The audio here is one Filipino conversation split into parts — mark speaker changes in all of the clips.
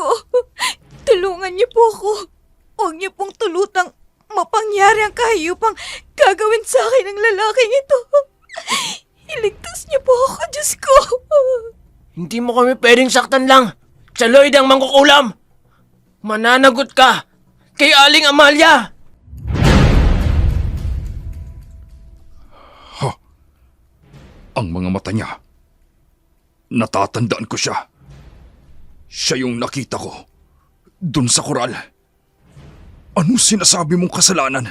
Speaker 1: ko. Tulungan niyo po ako. Huwag niyo pong tulutang mapangyari ang kahiyupang gagawin sa akin ng lalaking ito. Iligtas niyo po ako, Diyos ko.
Speaker 2: Hindi mo kami pwedeng saktan lang. Sa Lloyd ang mangkukulam. Mananagot ka kay Aling Amalia.
Speaker 3: Ang mga mata niya. Natatandaan ko siya. Siya yung nakita ko. Dun sa koral. Anong sinasabi mong kasalanan?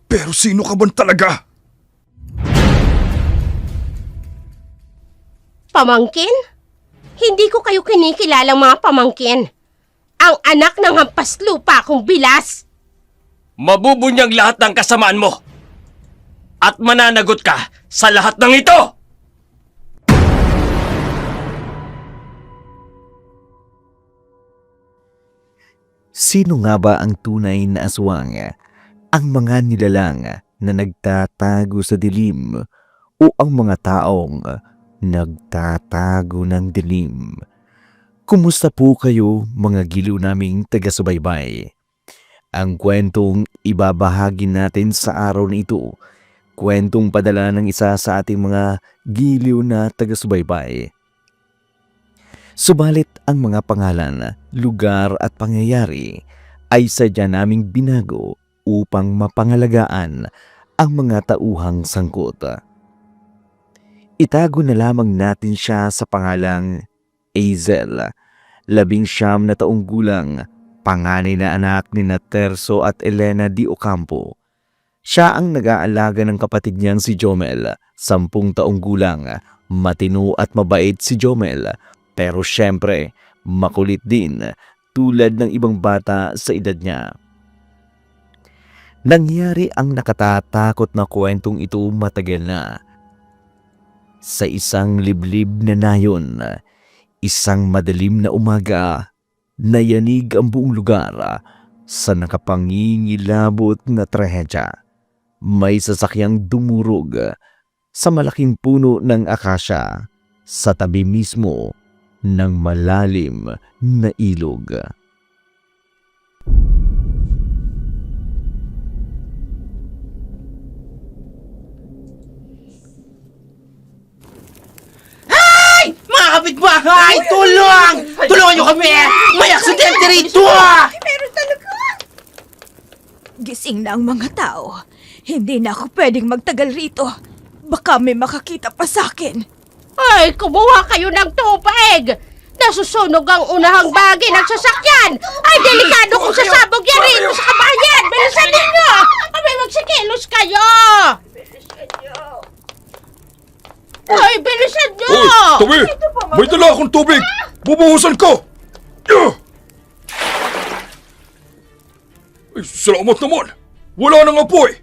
Speaker 3: Pero sino ka ba talaga?
Speaker 4: Pamangkin? Hindi ko kayo kinikilalang mga pamangkin. Ang anak ng hampas lupa kong bilas.
Speaker 2: Mabubunyag lahat ng kasamaan mo. At mananagot ka sa lahat ng ito!
Speaker 5: Sino nga ba ang tunay na aswang? Ang mga nilalang na nagtatago sa dilim o ang mga taong nagtatago ng dilim? Kumusta po kayo mga giliw naming taga-subaybay? Ang kwentong ibabahagi natin sa araw na ito, kwentong padala ng isa sa ating mga giliw na taga-subaybay. Subalit ang mga pangalan, lugar at pangyayari ay sadya naming binago upang mapangalagaan ang mga tauhang sangkot. Itago na lamang natin siya sa pangalang Azel, 19 na taong gulang, panganay na anak ni Terso at Elena Di Ocampo. Siya ang nag-aalaga ng kapatid niyang si Jomel, 10 taong gulang. Matino at mabait si Jomel, pero syempre makulit din tulad ng ibang bata sa edad niya. Nangyari ang nakatatakot na kwentong ito matagal na. Sa isang liblib na nayon, isang madilim na umaga, nayanig ang buong lugar sa nakapangingilabot na trahedya. May sasakyang dumurog sa malaking puno ng akasya sa tabi mismo ng malalim na ilog.
Speaker 2: Mga kapitbahay! Tulong! Tulungan niyo kami! May aksidente rito!
Speaker 1: Meron talaga. Gising na ang mga tao. Hindi na ako pwedeng magtagal rito. Baka may makakita pa sa akin.
Speaker 4: Ay, kumuha kayo ng tubig! Nasusunog ang unahang bahagi ng sasakyan! Ay, delikado kung sasabog yan rito sa kabayan! Bilisan ninyo! May magsikilos kayo! Ay, bilisan nyo!
Speaker 3: Hoy, tabi! May dala akong tubig! Bubuhusan ko! Ay, salamat naman! Wala nang apoy!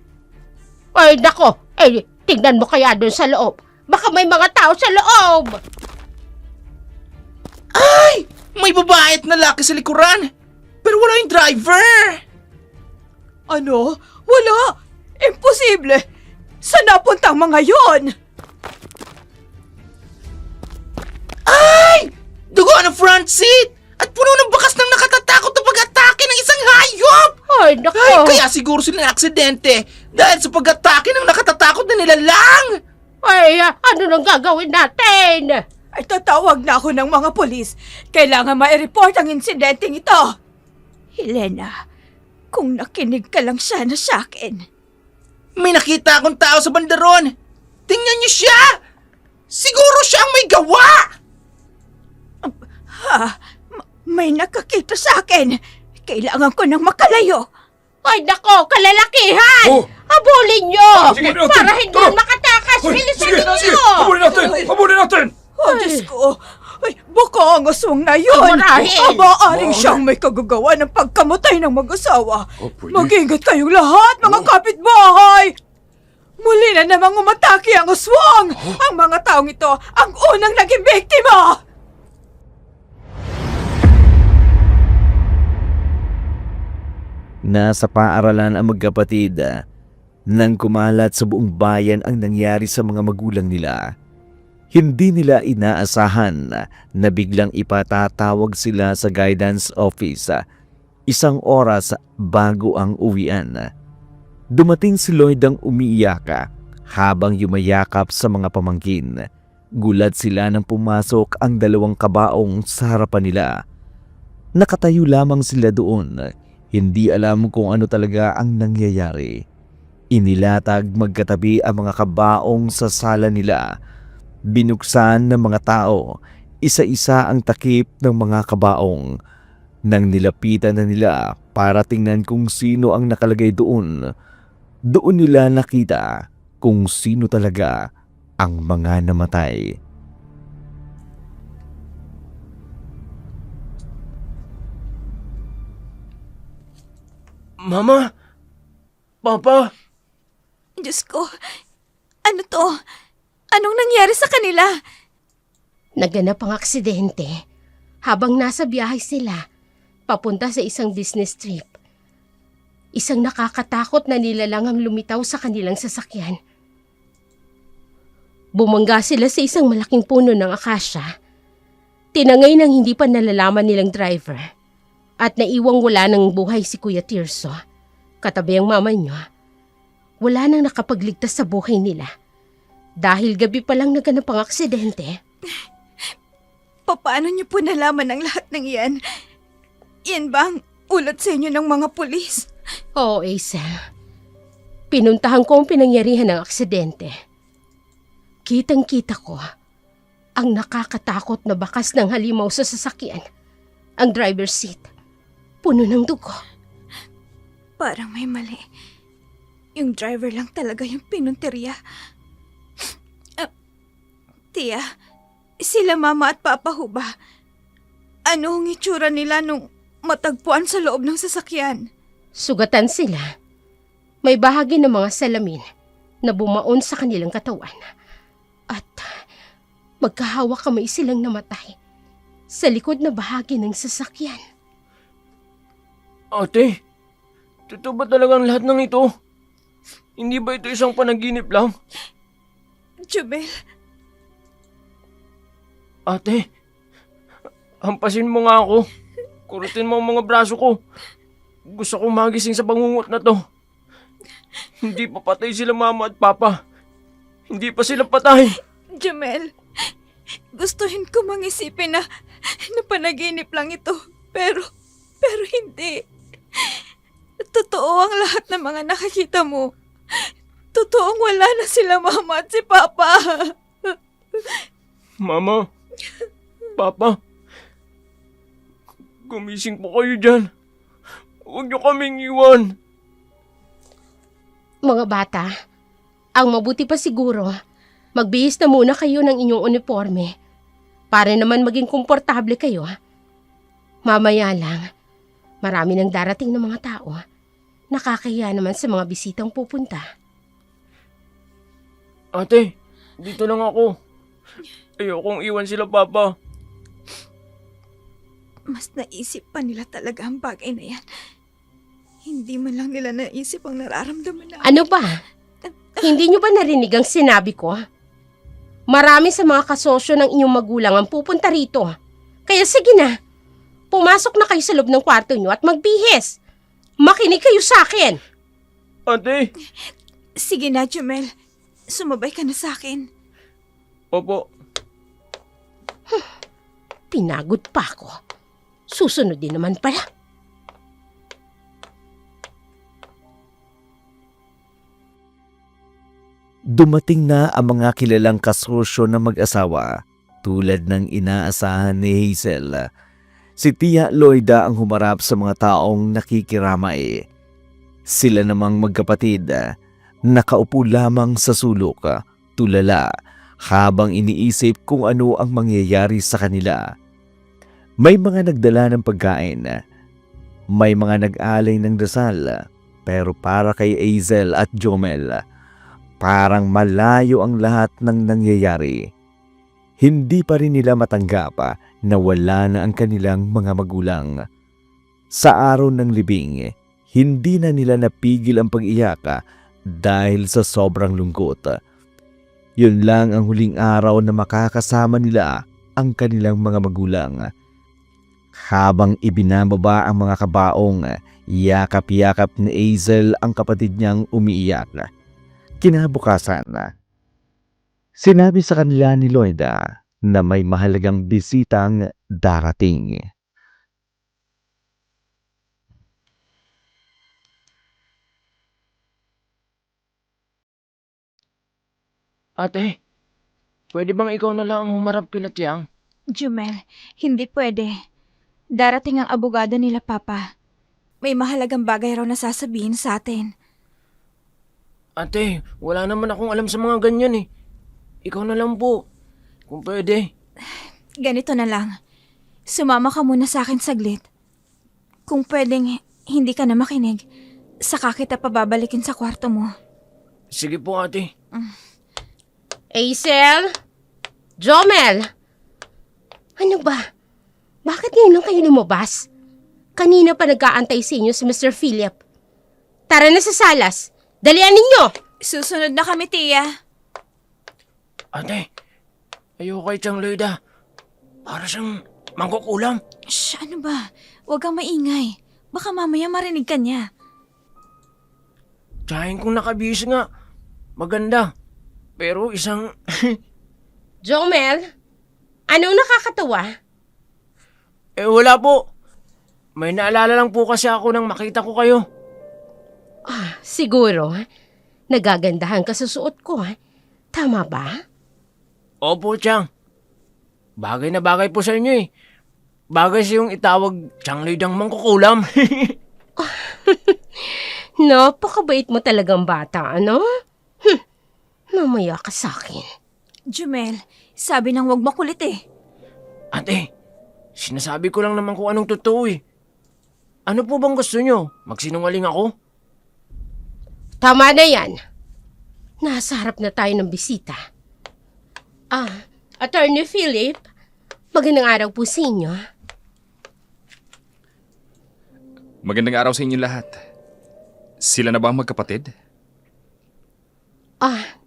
Speaker 4: Ay, nako! Ay, tingnan mo kaya doon sa loob. Baka may mga tao sa loob!
Speaker 2: Ay! May babae at lalaki sa likuran! Pero wala yung driver!
Speaker 1: Ano? Wala! Imposible! Saan napunta ang mga yon?
Speaker 2: Ay! Dugo ng front seat! At puno ng bakas ng nakatatakot na pag-atake ng isang hayop!
Speaker 4: Ay, nako!
Speaker 2: Ay, kaya siguro sila na aksidente dahil sa pag-atake ng nakatatakot na nilalang!
Speaker 4: Ay, ano nang gagawin natin?
Speaker 1: Ay, tatawag na ako ng mga polis. Kailangan ma-report ang insidenteng ito. Helena, kung nakinig ka lang sana sa akin.
Speaker 2: May nakita akong tao sa bandaron! Tingnan niyo siya! Siguro siya ang may gawa!
Speaker 1: Ha? May nakakita sa akin. Kailangan ko nang makalayo.
Speaker 4: Ay, nako, kalalakihan!
Speaker 3: Oh!
Speaker 4: Habulin nyo!
Speaker 3: Sige, natin.
Speaker 4: Para hindi
Speaker 3: Tara!
Speaker 4: makatakas!
Speaker 3: Hoy,
Speaker 4: Bilisan
Speaker 3: sige,
Speaker 4: ninyo!
Speaker 3: sige! Habulin natin! Habulin natin!
Speaker 1: Oh, Diyos ko. Ay, baka ang aswang na yun.
Speaker 4: Marahil.
Speaker 1: Maaring siyang may kagagawa ng pagkamatay ng mag-asawa.
Speaker 3: pwede.
Speaker 1: Mag-ingat kayong lahat, mga kapitbahay! Muli na namang umatake ang aswang! Ang mga taong ito ang unang naging biktima!
Speaker 5: Nasa paaralan ang magkapatid nang kumalat sa buong bayan ang nangyari sa mga magulang nila. Hindi nila inaasahan na biglang ipatatawag sila sa guidance office 1 oras bago ang uwian. Dumating si Lloyd ang umiiyak habang yumayakap sa mga pamangkin. Gulat sila nang pumasok ang 2 kabaong sa harapan nila. Nakatayo lamang sila doon. Hindi alam kung ano talaga ang nangyayari. Inilatag magkatabi ang mga kabaong sa sala nila. Binuksan ng mga tao, isa-isa ang takip ng mga kabaong. Nang nilapitan na nila para tingnan kung sino ang nakalagay doon, doon nila nakita kung sino talaga ang mga namatay.
Speaker 2: Mama? Papa?
Speaker 1: Diyos ko, ano to? Anong nangyari sa kanila?
Speaker 4: Naganap ang aksidente habang nasa biyahe sila papunta sa isang business trip. Isang nakakatakot na nilalang ang lumitaw sa kanilang sasakyan. Bumangga sila sa isang malaking puno ng akasya. Tinangay ng hindi pa nalalaman nilang driver at naiwang wala ng buhay si Kuya Tirso. Katabi ang mama niyo. Wala nang nakapagligtas sa buhay nila dahil gabi pa lang naganap ang aksidente.
Speaker 1: Paano niyo po nalaman ang lahat ng iyan? Yan ba ang ulat sa inyo ng mga pulis?
Speaker 4: Oo, Hazel. Pinuntahan ko ang pinangyarihan ng aksidente. Kitang-kita ko ang nakakatakot na bakas ng halimaw sa sasakyan. Ang driver's seat, puno ng dugo.
Speaker 1: Parang may mali. Yung driver lang talaga yung pinunteriya. Tia, sila mama at papa ho ba? Ano ang itsura nila nung matagpuan sa loob ng sasakyan?
Speaker 4: Sugatan sila. May bahagi ng mga salamin na bumaon sa kanilang katawan. At magkahawak kamay silang namatay sa likod na bahagi ng sasakyan.
Speaker 2: Ate, totoo ba talagang lahat ng ito? Hindi ba ito isang panaginip lang?
Speaker 1: Jumel,
Speaker 2: Ate, hampasin mo nga ako. Kurutin mo ang mga braso ko. Gusto kong magising sa bangungot na to. Hindi pa patay sila mama at papa. Hindi pa sila patay.
Speaker 1: Jumel, gustuhin ko mangisipin na panaginip lang ito. Pero hindi. Totoo ang lahat ng mga nakikita mo. Totoong wala na sila mama at si papa.
Speaker 2: Mama, papa, gumising po kayo dyan. Huwag niyo kaming iwan.
Speaker 4: Mga bata, ang mabuti pa siguro, magbihis na muna kayo ng inyong uniforme para naman maging komportable kayo. Mamaya lang, marami nang darating na mga tao. Nakakaya naman sa mga bisitang pupunta.
Speaker 2: Ate, dito lang ako. Ayokong iwan sila papa.
Speaker 1: Mas naisip pa nila talaga ang bagay na yan. Hindi man lang nila naisip ang nararamdaman na.
Speaker 4: Ano ba? Hindi nyo ba narinig ang sinabi ko? Marami sa mga kasosyo ng inyong magulang ang pupunta rito. Kaya sige na, pumasok na kayo sa loob ng kwarto nyo at magbihis. Makinig kayo sa akin.
Speaker 2: Ate!
Speaker 1: Sige na, Jumel. Sumabay ka na sa akin.
Speaker 2: Opo.
Speaker 4: Pinagod pa ako. Susunod din naman pala.
Speaker 5: Dumating na ang mga kilalang kasosyo ng mag-asawa tulad ng inaasahan ni Hazel. Si Tia Loida ang humarap sa mga taong nakikiramay. Sila namang magkapatid, nakaupo lamang sa sulok, tulala, habang iniisip kung ano ang mangyayari sa kanila. May mga nagdala ng pagkain, may mga nag-alay ng dasal, pero para kay Hazel at Jomel, parang malayo ang lahat ng nangyayari. Hindi pa rin nila matanggap na wala na ang kanilang mga magulang. Sa araw ng libing, hindi na nila napigil ang pag-iyak dahil sa sobrang lungkot. Yun lang ang huling araw na makakasama nila ang kanilang mga magulang. Habang ibinababa ang mga kabaong, yakap-yakap ni Hazel ang kapatid niyang umiiyak. Kinabukasan, sinabi sa kanila ni Loida na may mahalagang bisitang darating.
Speaker 2: Ate, pwede bang ikaw na lang ang humarap kila Tiang?
Speaker 1: Jumel, hindi pwede. Darating ang abogado nila, Papa. May mahalagang bagay raw na sasabihin sa atin.
Speaker 2: Ate, wala naman akong alam sa mga ganyan eh. Ikaw na lang po. Kung pwede.
Speaker 1: Ganito na lang. Sumama ka muna sa akin saglit. Kung pwedeng hindi ka na makinig, saka kita pababalikin sa kwarto mo.
Speaker 2: Sige po, ate.
Speaker 4: Hazel? Jomel? Ano ba? Bakit ngayon lang kayo lumabas? Kanina pa nag-aantay sa inyo si Mr. Philip. Tara na sa salas. Dalian ninyo!
Speaker 1: Susunod na kami, Tia.
Speaker 2: Ate, ayoko kay Tiang Loida. Para siyang mangkukulam.
Speaker 1: Shh, ano ba? Huwag kang maingay. Baka mamaya marinig ka niya.
Speaker 2: Tsahin kong nakabihis nga. Maganda. Pero isang...
Speaker 4: Jomel? Anong nakakatawa?
Speaker 2: wala po. May naalala lang po kasi ako nang makita ko kayo.
Speaker 4: Siguro, nagagandahan ka sa suot ko. Tama ba?
Speaker 2: Opo, Tiang. Bagay na bagay po sa inyo eh. Bagay siyong itawag Tiang Loidang mangkukulam.
Speaker 4: Napakabait mo talagang bata, ano? Mamaya ka sa akin.
Speaker 1: Jumel, sabi nang huwag makulit eh.
Speaker 2: Ate, sinasabi ko lang naman kung anong totoo eh. Ano po bang gusto nyo? Magsinungaling ako?
Speaker 4: Tama na yan. Nasa harap na tayo ng bisita. Attorney Philip, magandang araw po sa inyo.
Speaker 3: Magandang araw sa inyo lahat. Sila na ba ang magkapatid?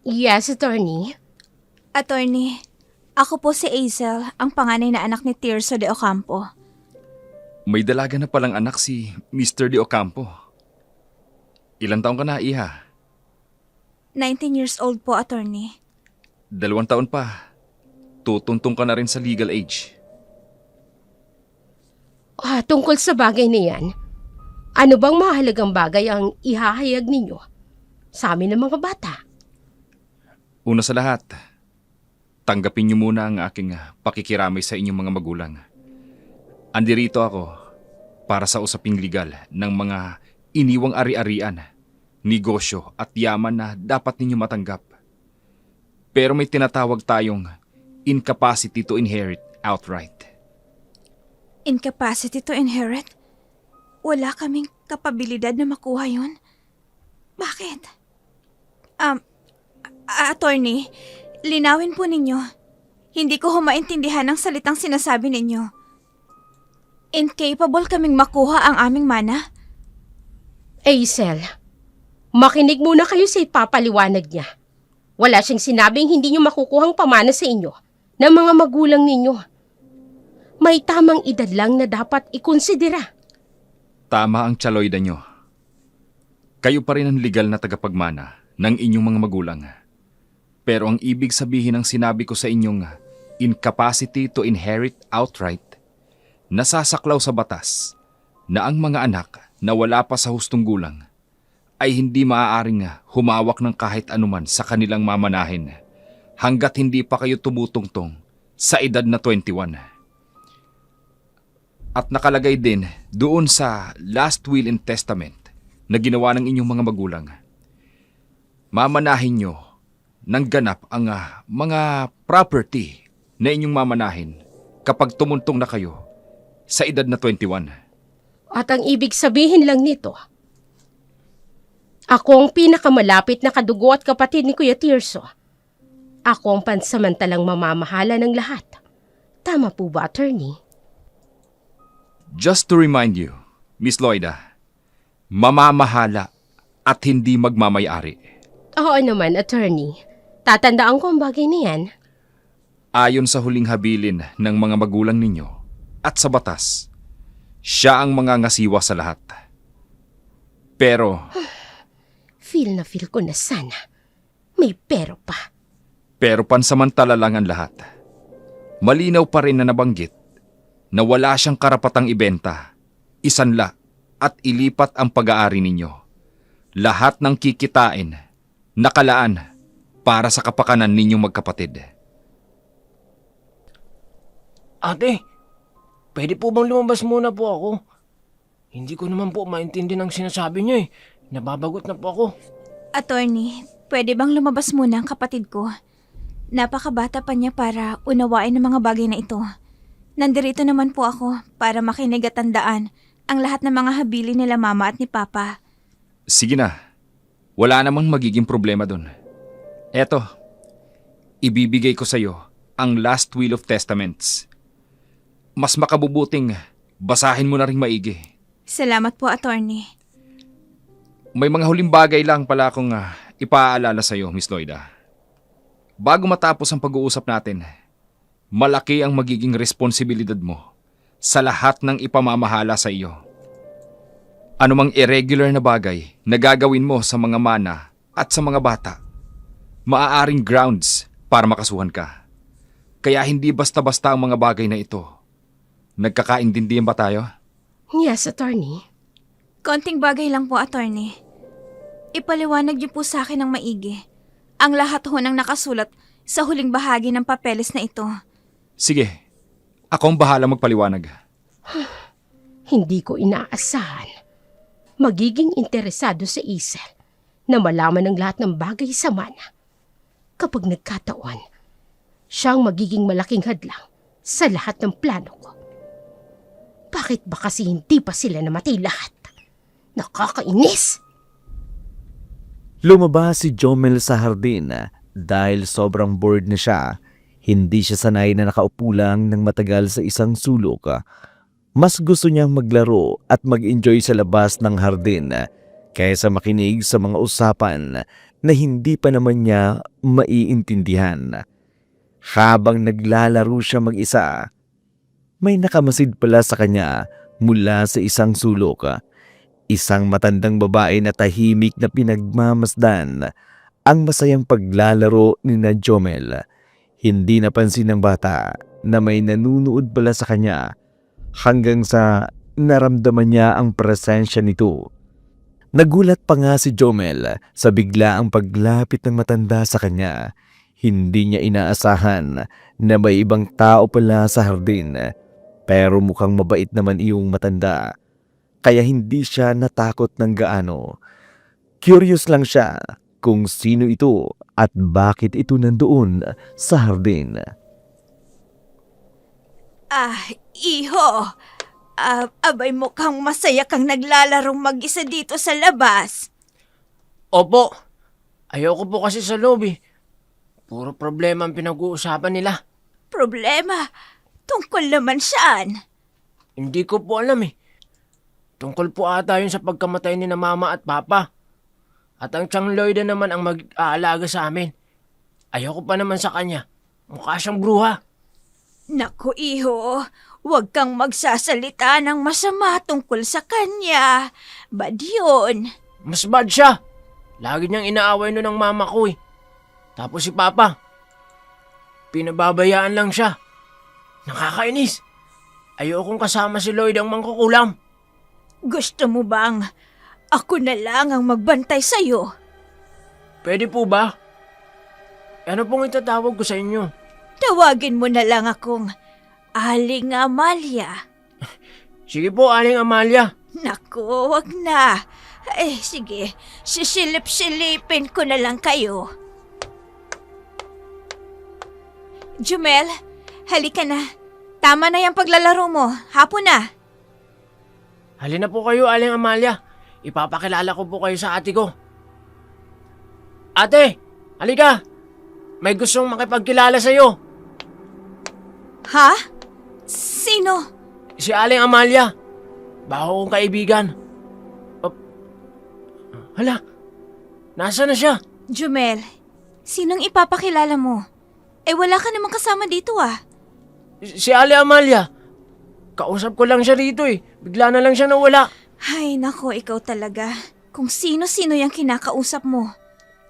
Speaker 4: Yes, attorney.
Speaker 1: Attorney, ako po si Hazel, ang panganay na anak ni Tirso de Ocampo.
Speaker 3: May dalaga na palang anak si Mr. De Ocampo. Ilan taon ka na, Iha?
Speaker 1: 19 years old po, attorney.
Speaker 3: 2 taon pa. Tutuntong ka na rin sa legal age.
Speaker 4: Tungkol sa bagay na yan, ano bang mahalagang bagay ang ihahayag ninyo sa amin ng mga bata?
Speaker 3: Una sa lahat, tanggapin niyo muna ang aking pakikiramay sa inyong mga magulang. Andirito ako para sa usaping legal ng mga iniwang ari-arian, negosyo at yaman na dapat ninyo matanggap. Pero may tinatawag tayong incapacity to inherit outright.
Speaker 1: Incapacity to inherit? Wala kaming kapabilidad na makuha yun? Bakit? Attorney, linawin po ninyo. Hindi ko maintindihan ang salitang sinasabi ninyo. Incapable kaming makuha ang aming mana?
Speaker 4: Hazel, makinig muna kayo sa ipapaliwanag niya. Wala siyang sinabing hindi niyo makukuhang pamana sa inyo ng mga magulang ninyo. May tamang edad lang na dapat ikonsidera.
Speaker 3: Tama ang tsaloyda nyo. Kayo pa rin ang legal na tagapagmana ng inyong mga magulang. Pero ang ibig sabihin ng sinabi ko sa inyong incapacity to inherit outright, nasasaklaw sa batas na ang mga anak na wala pa sa hustong gulang ay hindi maaaring humawak ng kahit anuman sa kanilang mamanahin hanggat hindi pa kayo tumutungtong sa edad na 21. At nakalagay din doon sa last will and testament na ginawa ng inyong mga magulang. Mamanahin nyo ng ganap ang mga property na inyong mamanahin kapag tumuntong na kayo sa edad na 21.
Speaker 4: At ang ibig sabihin lang nito, ako ang pinakamalapit na kadugo at kapatid ni Kuya Tirso. Ako ang pansamantalang mamamahala ng lahat. Tama po ba, attorney?
Speaker 3: Just to remind you, Miss Loida, mamamahala at hindi magmamayari.
Speaker 4: Oo naman, attorney. Tatandaan ko ang bagay na yan.
Speaker 3: Ayon sa huling habilin ng mga magulang ninyo at sa batas, siya ang mangangasiwa sa lahat. Pero
Speaker 4: Feel na feel ko na sana. May pero pa.
Speaker 3: pansamantala lang ang lahat. Malinaw pa rin na nabanggit na wala siyang karapatang ibenta, isanla at ilipat ang pag-aari ninyo. Lahat ng kikitain, nakalaan para sa kapakanan ninyong magkapatid.
Speaker 2: Ate, pwede po bang lumabas muna po ako? Hindi ko naman po maintindihan ang sinasabi niyo eh. Nababagot na po ako.
Speaker 1: Attorney, pwede bang lumabas muna ang kapatid ko? Napakabata pa niya para unawain ang mga bagay na ito. Nandirito naman po ako para makinig at tandaan ang lahat ng mga habili nila mama at ni papa.
Speaker 3: Sige na, wala namang magiging problema dun. Eto, ibibigay ko sa'yo ang last will of testaments. Mas makabubuting basahin mo na rin maigi.
Speaker 1: Salamat po, attorney.
Speaker 3: May mga huling bagay lang pala akong ipaalala sa'yo, Miss Loida. Bago matapos ang pag-uusap natin, malaki ang magiging responsibilidad mo sa lahat ng ipamamahala sa iyo. Anumang irregular na bagay na gagawin mo sa mga mana at sa mga bata, maaaring grounds para makasuhan ka. Kaya hindi basta-basta ang mga bagay na ito. Nagkakaintindihan ba tayo?
Speaker 4: Yes, attorney.
Speaker 1: Konting bagay lang po, attorney. Ipaliwanag niyo po sa akin ng maigi ang lahat ho ng nakasulat sa huling bahagi ng papeles na ito.
Speaker 3: Sige, ako ang bahala magpaliwanag.
Speaker 4: Hindi ko inaasahan. Magiging interesado sa Isel na malaman ang lahat ng bagay sa mana. Kapag nagkataon, siyang magiging malaking hadlang sa lahat ng plano ko. Bakit ba kasi hindi pa sila namatay lahat? Nakakainis!
Speaker 5: Lumabas si Jomel sa hardin dahil sobrang bored na siya. Hindi siya sanay na nakaupo lang ng matagal sa isang sulok. Mas gusto niyang maglaro at mag-enjoy sa labas ng hardin kaysa makinig sa mga usapan na hindi pa naman niya maiintindihan. Habang naglalaro siya mag-isa, may nakamasid pala sa kanya mula sa isang sulok. Isang matandang babae na tahimik na pinagmamasdan ang masayang paglalaro ni na Jomel. Hindi napansin ng bata na may nanunood pala sa kanya hanggang sa naramdaman niya ang presensya nito. Nagulat pa nga si Jomel sa biglaang paglapit ng matanda sa kanya. Hindi niya inaasahan na may ibang tao pala sa hardin, pero mukhang mabait naman iyong matanda. Kaya hindi siya natakot ng gaano. Curious lang siya kung sino ito at bakit ito nandoon sa hardin.
Speaker 1: Iho, abay mukhang masaya kang naglalarong mag-isa dito sa labas.
Speaker 2: Opo, ayoko po kasi sa loob eh. Puro problema ang pinag-uusapan nila.
Speaker 1: Problema? Tungkol naman saan?
Speaker 2: Hindi ko po alam eh. Tungkol po ata yun sa pagkamatay ni na mama at papa. At ang Chang Loida naman ang mag-aalaga sa amin. Ayoko pa naman sa kanya. Mukha siyang bruha.
Speaker 1: Naku, iho, huwag kang magsasalita ng masama tungkol sa kanya. Bad yun.
Speaker 2: Mas bad siya. Lagi niyang inaaway no ng mama ko eh. Tapos si papa, pinababayaan lang siya. Nakakainis. Ayokong kasama si Lloyd ang mangkukulam.
Speaker 1: Gusto mo bang ako na lang ang magbantay sa'yo?
Speaker 2: Pwede po ba? Ano pong itatawag ko sa inyo?
Speaker 1: Tawagin mo na lang akong Aling Amalia.
Speaker 2: Sige po, Aling Amalia.
Speaker 1: Naku, wag na. Sige, sisilip-silipin ko na lang kayo. Jumel, halika na. Tama na yung paglalaro mo. Hapon na.
Speaker 2: Halina po kayo, Aling Amalia. Ipapakilala ko po kayo sa ate ko. Ate, halika. May gustong makipagkilala sa'yo.
Speaker 1: Ha? Sino?
Speaker 2: Si Aling Amalia. Baho kong kaibigan. Hala, nasa na siya?
Speaker 1: Jumel, Sinong ipapakilala mo? Wala ka namang kasama dito ah.
Speaker 2: Si Ali Amalia. Kausap ko lang siya rito eh. Bigla na lang siya nawala.
Speaker 1: Ay, nako, ikaw talaga. Kung sino-sino yung kinakausap mo.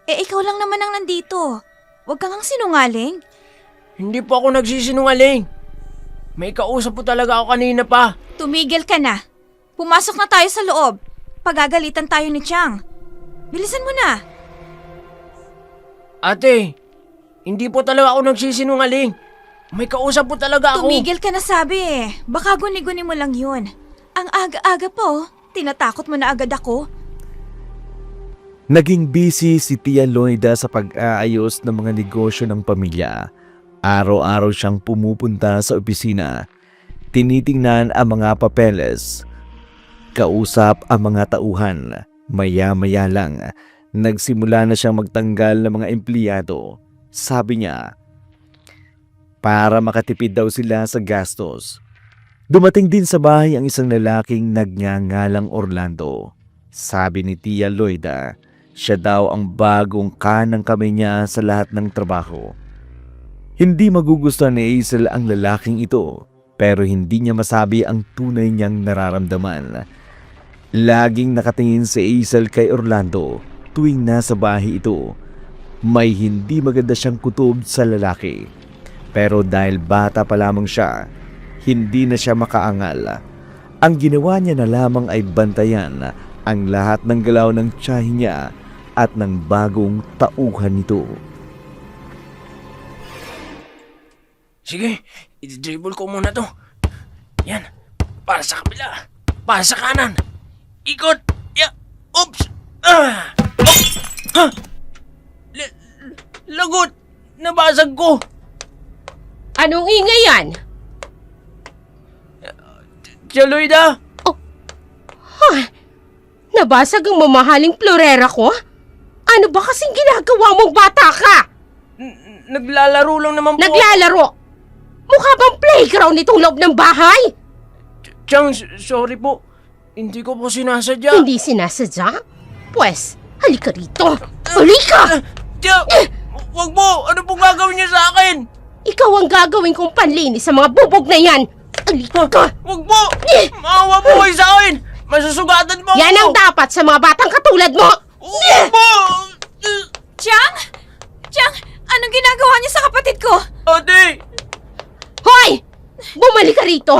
Speaker 1: Ikaw lang naman ang nandito. Huwag kang sinungaling.
Speaker 2: Hindi po ako nagsisinungaling. May kausap po talaga ako kanina pa.
Speaker 1: Tumigil ka na. Pumasok na tayo sa loob. Pagagalitan tayo ni Chang. Bilisan mo na.
Speaker 2: Ate, hindi po talaga ako nagsisinungaling. May kausap po talaga ako.
Speaker 1: Tumigil ka na sabi eh. Baka guni-guni mo lang yun. Ang aga-aga po. Tinatakot mo na agad ako.
Speaker 5: Naging busy si Tia Loida sa pag-aayos ng mga negosyo ng pamilya. Araw-araw siyang pumupunta sa opisina. Tinitingnan ang mga papeles. Kausap ang mga tauhan. Maya-maya lang, nagsimula na siyang magtanggal ng mga empleyado. Sabi niya, para makatipid daw sila sa gastos. Dumating din sa bahay ang isang lalaking nagngangalang Orlando. Sabi ni Tia Loida, siya daw ang bagong kanang kamay niya sa lahat ng trabaho. Hindi magugustuhan ni Hazel ang lalaking ito, pero hindi niya masabi ang tunay niyang nararamdaman. Laging nakatingin si Hazel kay Orlando tuwing nasa bahay ito. May hindi maganda siyang kutob sa lalaki. Pero dahil bata pa lamang siya, hindi na siya makaangal. Ang ginawa niya na lamang ay bantayan ang lahat ng galaw ng tiyahin niya at ng bagong tauhan nito.
Speaker 2: Sige, i-dribble ko muna to. Yan, para sa kabila. Para sa kanan. Ikot. Ya. Oops. Ah. Oh. Ha. Lagot. Nabasag ko.
Speaker 4: Anong ingay yan?
Speaker 2: Tia Loida.
Speaker 4: Nabasag ang mamahaling florera ko? Ano ba kasing ginagawa mong bata ka?
Speaker 2: Naglalaro lang naman po.
Speaker 4: Naglalaro? Mukha bang playground itong loob ng bahay?
Speaker 2: Chang, sorry po. Hindi ko po sinasadya.
Speaker 4: Hindi sinasadya? Pwes, halika rito. Halika!
Speaker 2: Tia, wag mo. Ano pong gagawin niya sa akin?
Speaker 4: Ikaw ang gagawin kong panlinis sa mga bubog na yan. Halika ka!
Speaker 2: Wag po. Maawa po kayo sa akin. Masusugatan mo
Speaker 4: Yan ang
Speaker 2: ako.
Speaker 4: dapat sa mga batang katulad mo!
Speaker 2: Wag po.
Speaker 1: Chang! Chang! Anong ginagawa niya sa kapatid ko?
Speaker 2: Ate.
Speaker 4: Hoy! Bumalik ka rito!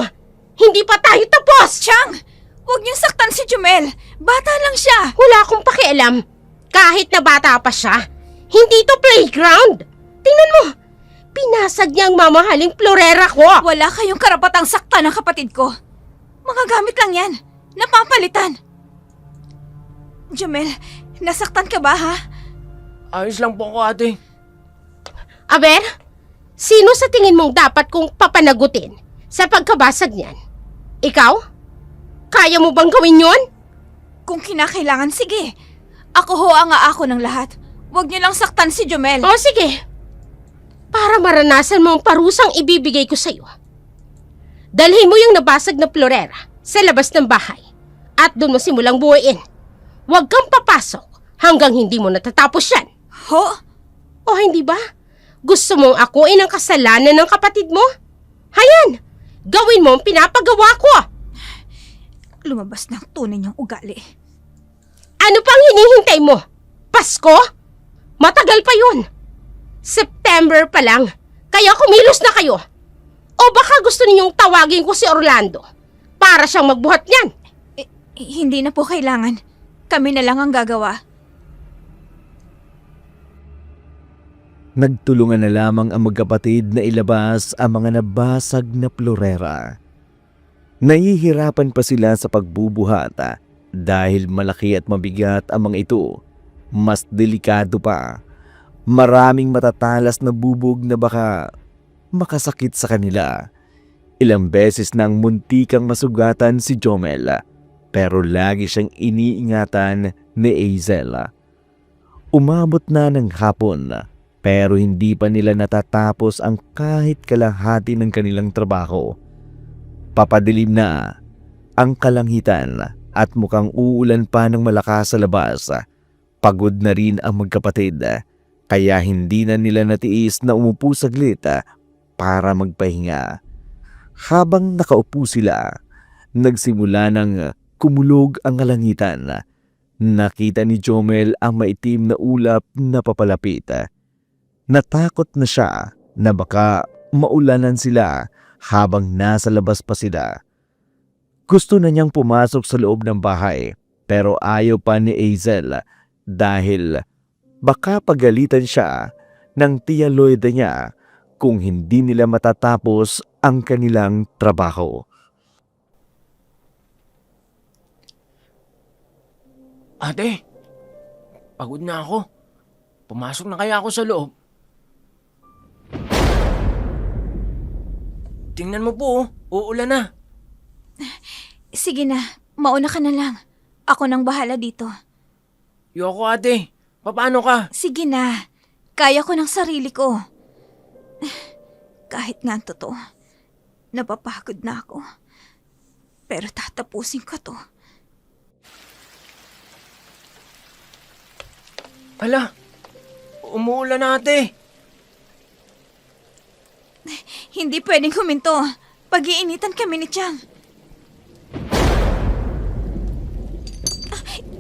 Speaker 4: Hindi pa tayo tapos!
Speaker 1: Chang! Huwag niyong saktan si Jumel. Bata lang siya.
Speaker 4: Wala akong pakialam. Kahit na bata pa siya, hindi to playground. Tingnan mo, pinasag niya ang mamahaling florera ko.
Speaker 1: Wala kayong karapatang saktan ng kapatid ko. Mga gamit lang yan. Napapalitan. Jumel, nasaktan ka ba ha?
Speaker 2: Ayos lang po ako, ate.
Speaker 4: Aber, sino sa tingin mong dapat kong papanagutin sa pagkabasag niyan? Ikaw? Kaya mo bang gawin yon?
Speaker 1: Kung kinakailangan, sige. Ako ho ang aako ng lahat. Huwag niyo lang saktan si Jumel.
Speaker 4: O sige, para maranasan mo ang parusang ibibigay ko sa'yo. Dalhin mo yung nabasag na florera sa labas ng bahay at doon mo simulang buuin. Huwag kang papasok hanggang hindi mo natatapos yan.
Speaker 1: Ho?
Speaker 4: O hindi ba? Gusto mong akuin ang kasalanan ng kapatid mo? Hayan, gawin mo ang pinapagawa ko.
Speaker 1: Lumabas ng tunay niyang ugali.
Speaker 4: Ano pang hinihintay mo? Pasko? Matagal pa yun. September pa lang. Kaya kumilos na kayo. O baka gusto ninyong tawagin ko si Orlando para siyang magbuhat niyan.
Speaker 1: Hindi na po kailangan. Kami na lang ang gagawa.
Speaker 5: Nagtulungan na lamang ang magkapatid na ilabas ang mga nabasag na florera. Nahihirapan pa sila sa pagbubuhat dahil malaki at mabigat ang mga ito. Mas delikado pa. Maraming matatalas na bubog na baka makasakit sa kanila. Ilang beses nang muntikang masugatan si Jomel, pero lagi siyang iniingatan ni Hazel. Umabot na ng hapon, pero hindi pa nila natatapos ang kahit kalahati ng kanilang trabaho. Papadilim na ang kalangitan at mukhang uulan pa ng malakas sa labas. Pagod na rin ang magkapatid. Kaya hindi na nila natiis na umupo saglit para magpahinga. Habang nakaupo sila, nagsimula ng kumulog ang kalangitan. Nakita ni Jomel ang maitim na ulap na papalapit. Natakot na siya na baka maulanan sila habang nasa labas pa sila. Gusto na niyang pumasok sa loob ng bahay pero ayaw pa ni Hazel dahil baka pagalitan siya ng tiya Loida niya kung hindi nila matatapos ang kanilang trabaho.
Speaker 2: Ate, pagod na ako. Pumasok na kaya ako sa loob? Tingnan mo po, uulan na.
Speaker 1: Sige na, mauna ka na lang. Ako nang bahala dito.
Speaker 2: Yoko ate, paano ka?
Speaker 1: Sige na, kaya ko ng sarili ko. Kahit nga ang totoo, napapagod na ako. Pero tatapusin ko to.
Speaker 2: Ala, umuulan na ate.
Speaker 1: Hindi pwedeng huminto. Pag-iinitan kami ni Chang.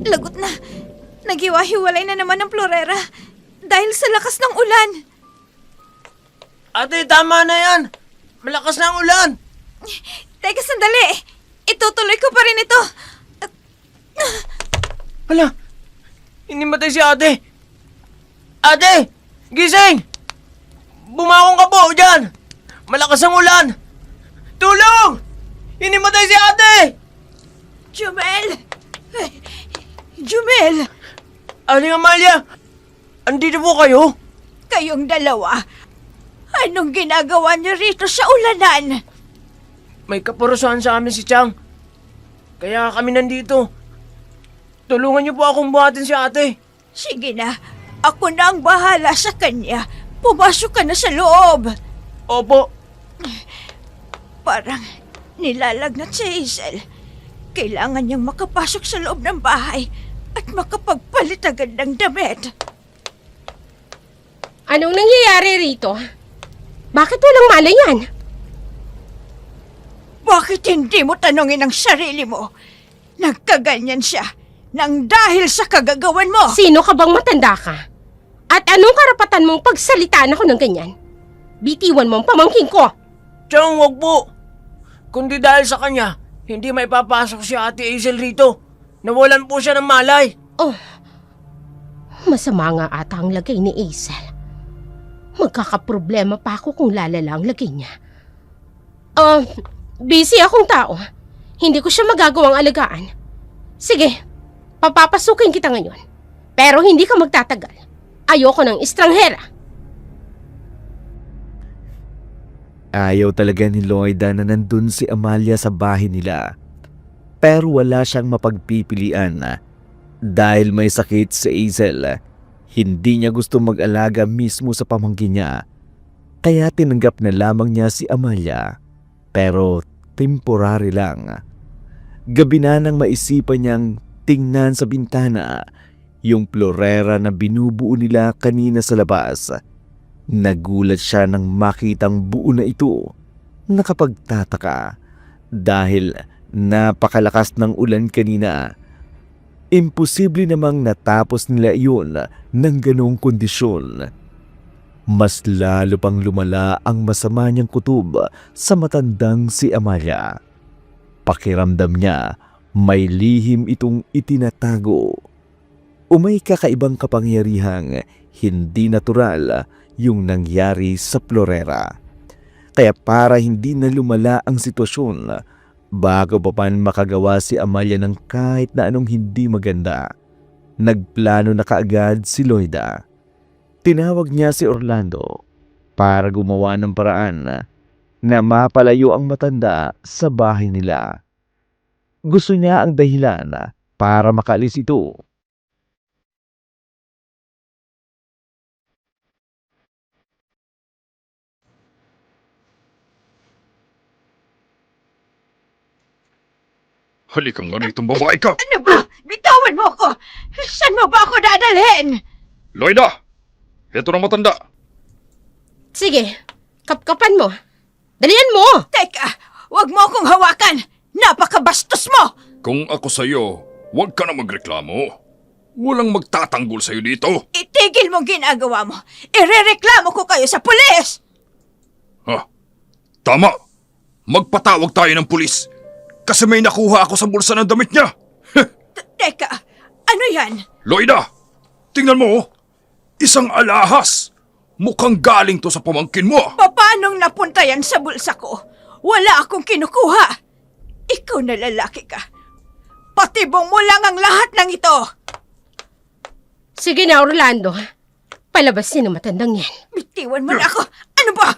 Speaker 1: Lagot na. Nagiwa-hiwalay na naman ang florera dahil sa lakas ng ulan.
Speaker 2: Ate, tama na yan. Malakas na ang ulan.
Speaker 1: Teka, sandali. Itutuloy ko pa rin ito.
Speaker 2: Hala, inimatay si ate. Ate, gising! Bumangon ka po dyan. Malakas ang ulan. Tulong! Inimatay si ate!
Speaker 1: Jumel! Jumel!
Speaker 2: Aling Amalia, andito po kayo?
Speaker 1: Kayong dalawa, anong ginagawa niyo rito sa ulanan?
Speaker 2: May kaparusahan sa amin si Chang. Kaya kami nandito. Tulungan niyo po akong buhatin si ate.
Speaker 1: Sige na, ako na ang bahala sa kanya. Pumasok ka na sa loob.
Speaker 2: Opo.
Speaker 1: Parang nilalagnat si Hazel. Kailangan niyang makapasok sa loob ng bahay at makapagpalit agad ng damit.
Speaker 4: Anong nangyayari rito? Bakit walang malay yan?
Speaker 1: Bakit hindi mo tanongin ang sarili mo? Nagkaganyan siya nang dahil sa kagagawan mo.
Speaker 4: Sino ka bang matanda ka? At anong karapatan mong pagsalitaan ako ng ganyan? Bitiwan mo ang pamangkin ko.
Speaker 2: Chang, wag po. Kundi dahil sa kanya, hindi may papasok si ate Hazel rito. Nawalan po siya ng malay.
Speaker 4: Oh, masama nga ata ang lagay ni Hazel. Magkakaproblema pa ako kung lalala ang lagay niya. Busy akong tao. Hindi ko siya magagawang alagaan. Sige, papapasukin kita ngayon. Pero hindi ka magtatagal. Ayoko ng estranghera.
Speaker 5: Ayaw talaga ni Loida na nandun si Amalia sa bahay nila. Pero wala siyang mapagpipilian dahil may sakit si Hazel. Hindi niya gusto mag-alaga mismo sa pamangkin niya. Kaya tinanggap na lamang niya si Amalia. Pero temporary lang. Gabi na nang maisipan niyang tingnan sa bintana yung florera na binubuo nila kanina sa labas. Nagulat siya nang makitang buo na ito. Nakapagtataka dahil napakalakas ng ulan kanina. Imposible namang natapos nila iyon ng ganong kondisyon. Mas lalo pang lumala ang masama niyang kutob sa matandang si Amalia. Pakiramdam niya may lihim itong itinatago. O may kakaibang kapangyarihang hindi natural yung nangyari sa florera. Kaya para hindi na lumala ang sitwasyon, bago pa man makagawa si Amalia ng kahit na anong hindi maganda, nagplano na kaagad si Loida. Tinawag niya si Orlando para gumawa ng paraan na mapalayo ang matanda sa bahay nila. Gusto niya ang dahilan para makaalis ito.
Speaker 3: Halika nga nitong babae ka!
Speaker 1: Ano ba? Bitawan mo ako! Saan mo ba ako dadalhin?
Speaker 3: Loida! Ito na matanda.
Speaker 4: Sige, kapkapan mo. Dalian mo!
Speaker 1: Teka, wag mo akong hawakan! Napakabastos mo!
Speaker 3: Kung ako sa'yo, huwag ka na magreklamo. Walang magtatanggol sa'yo dito.
Speaker 1: Itigil mong ginagawa mo! Irereklamo ko kayo sa pulis!
Speaker 3: Ha? Tama. Magpatawag tayo ng pulis. Kasi may nakuha ako sa bulsa ng damit niya.
Speaker 1: Teka, ano yan?
Speaker 3: Loida, tingnan mo. Isang alahas. Mukhang galing to sa pamangkin mo.
Speaker 1: Paanong napunta yan sa bulsa ko? Wala akong kinukuha. Ikaw na lalaki ka. Patibong mo lang ang lahat ng ito.
Speaker 4: Sige na, Orlando. Palabasin ang matandang yan.
Speaker 1: Bitiwan mo na ako. Ano ba?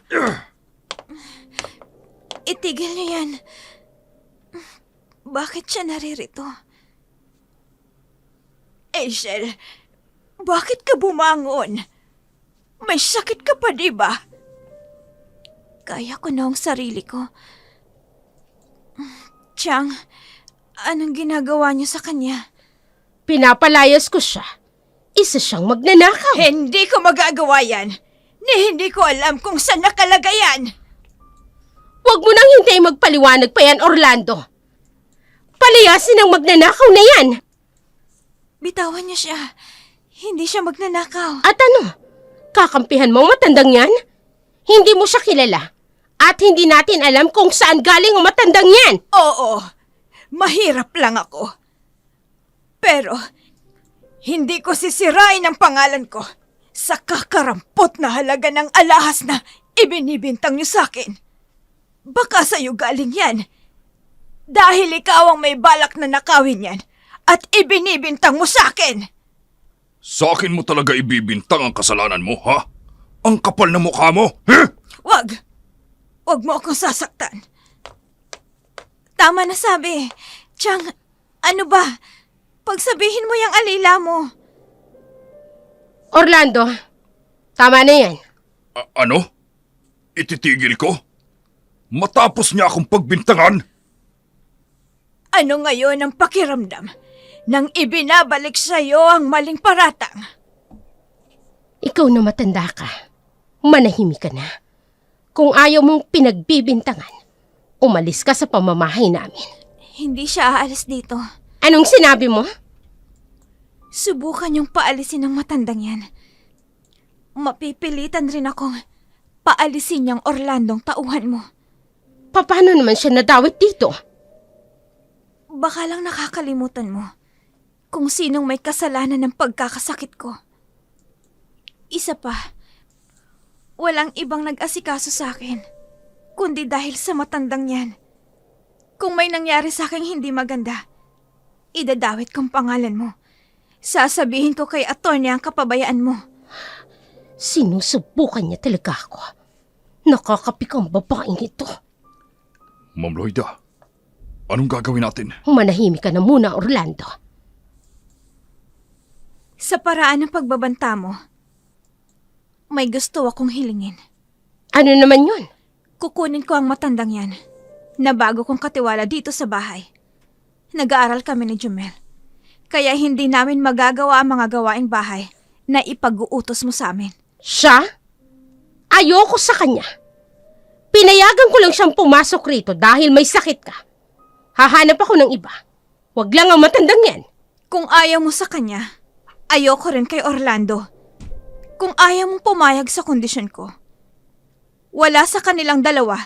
Speaker 1: Itigil niyo yan. Bakit siya naririto? Hazel, bakit ka bumangon? May sakit ka pa, di ba? Kaya ko na ang sarili ko. Chang, anong ginagawa niyo sa kanya?
Speaker 4: Pinapalayas ko siya. Isa siyang magnanakaw.
Speaker 1: Hindi ko magagawa yan. Hindi ko alam kung saan nakalagay yan.
Speaker 4: Huwag mo nang hintay magpaliwanag pa yan, Orlando. Palayasin ang magnanakaw na yan.
Speaker 1: Bitawan niyo siya. Hindi siya magnanakaw.
Speaker 4: At ano? Kakampihan mo ang matandang yan? Hindi mo siya kilala. At hindi natin alam kung saan galing ang matandang yan.
Speaker 1: Oo, mahirap lang ako. Pero, hindi ko sisirain ang pangalan ko sa kakarampot na halaga ng alahas na ibinibintang niyo sa akin. Baka sa'yo galing yan. Dahil ikaw ang may balak na nakawin yan at ibinibintang mo sa akin.
Speaker 3: Sa akin mo talaga ibibintang ang kasalanan mo, ha? Ang kapal na mukha mo, ha?
Speaker 1: Wag! Wag mo akong sasaktan. Tama na sabi. Chang, ano ba? Pagsabihin mo yung alila mo.
Speaker 4: Orlando, tama na yan.
Speaker 3: Ano? Ititigil ko? Matapos niya akong pagbintangan?
Speaker 1: Ano ngayon ang pakiramdam nang ibinabalik sa'yo ang maling paratang?
Speaker 4: Ikaw na matanda ka. Manahimik ka na. Kung ayaw mong pinagbibintangan, umalis ka sa pamamahay namin.
Speaker 1: Hindi siya aalis dito.
Speaker 4: Anong sinabi mo?
Speaker 1: Subukan yung paalisin ng matandang yan. Mapipilitan rin akong paalisin niyang Orlandong tauhan mo.
Speaker 4: Paano naman siya nadawit dito?
Speaker 1: Baka lang nakakalimutan mo kung sinong may kasalanan ng pagkakasakit ko. Isa pa, walang ibang nag-asikaso sa akin, kundi dahil sa matandang yan. Kung may nangyari sa akin hindi maganda, idadawit kong pangalan mo. Sasabihin ko kay attorney ang kapabayaan mo.
Speaker 4: Sinusubukan niya talaga ako. Nakakapikang babaeng ito.
Speaker 3: Ma'am Loida, anong gagawin natin?
Speaker 4: Manahimik ka na muna, Orlando.
Speaker 1: Sa paraan ng pagbabanta mo, may gusto akong hilingin.
Speaker 4: Ano naman yun?
Speaker 1: Kukunin ko ang matandang yan na bago kong katiwala dito sa bahay. Nag-aaral kami ni Jumel. Kaya hindi namin magagawa ang mga gawaing bahay na ipag-uutos mo sa amin.
Speaker 4: Siya? Ayoko sa kanya. Pinayagan ko lang siyang pumasok rito dahil may sakit ka. Hahanap ako ng iba. Huwag lang ang matandang yan.
Speaker 1: Kung ayaw mo sa kanya, ayoko rin kay Orlando. Kung ayaw mong pumayag sa kondisyon ko, wala sa kanilang dalawa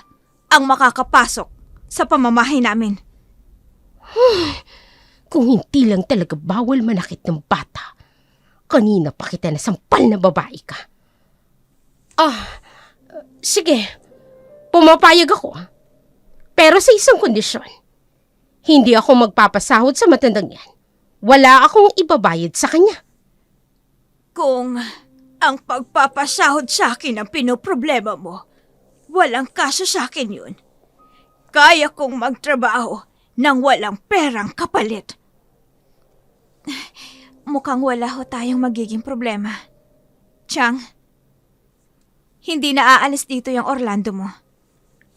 Speaker 1: ang makakapasok sa pamamahay namin.
Speaker 4: Kung hindi lang talaga bawal manakit ng bata, kanina pa kita nasampal na babae ka. Sige, pumapayag ako. Pero sa isang kondisyon, hindi ako magpapasahod sa matandang yan. Wala akong ibabayad sa kanya.
Speaker 1: Kung ang pagpapasahod sa akin ang pinoproblema mo, walang kaso sa akin yun. Kaya kong magtrabaho nang walang perang kapalit. Mukhang wala ho tayong magiging problema. Chang, hindi na aalis dito yung Orlando mo.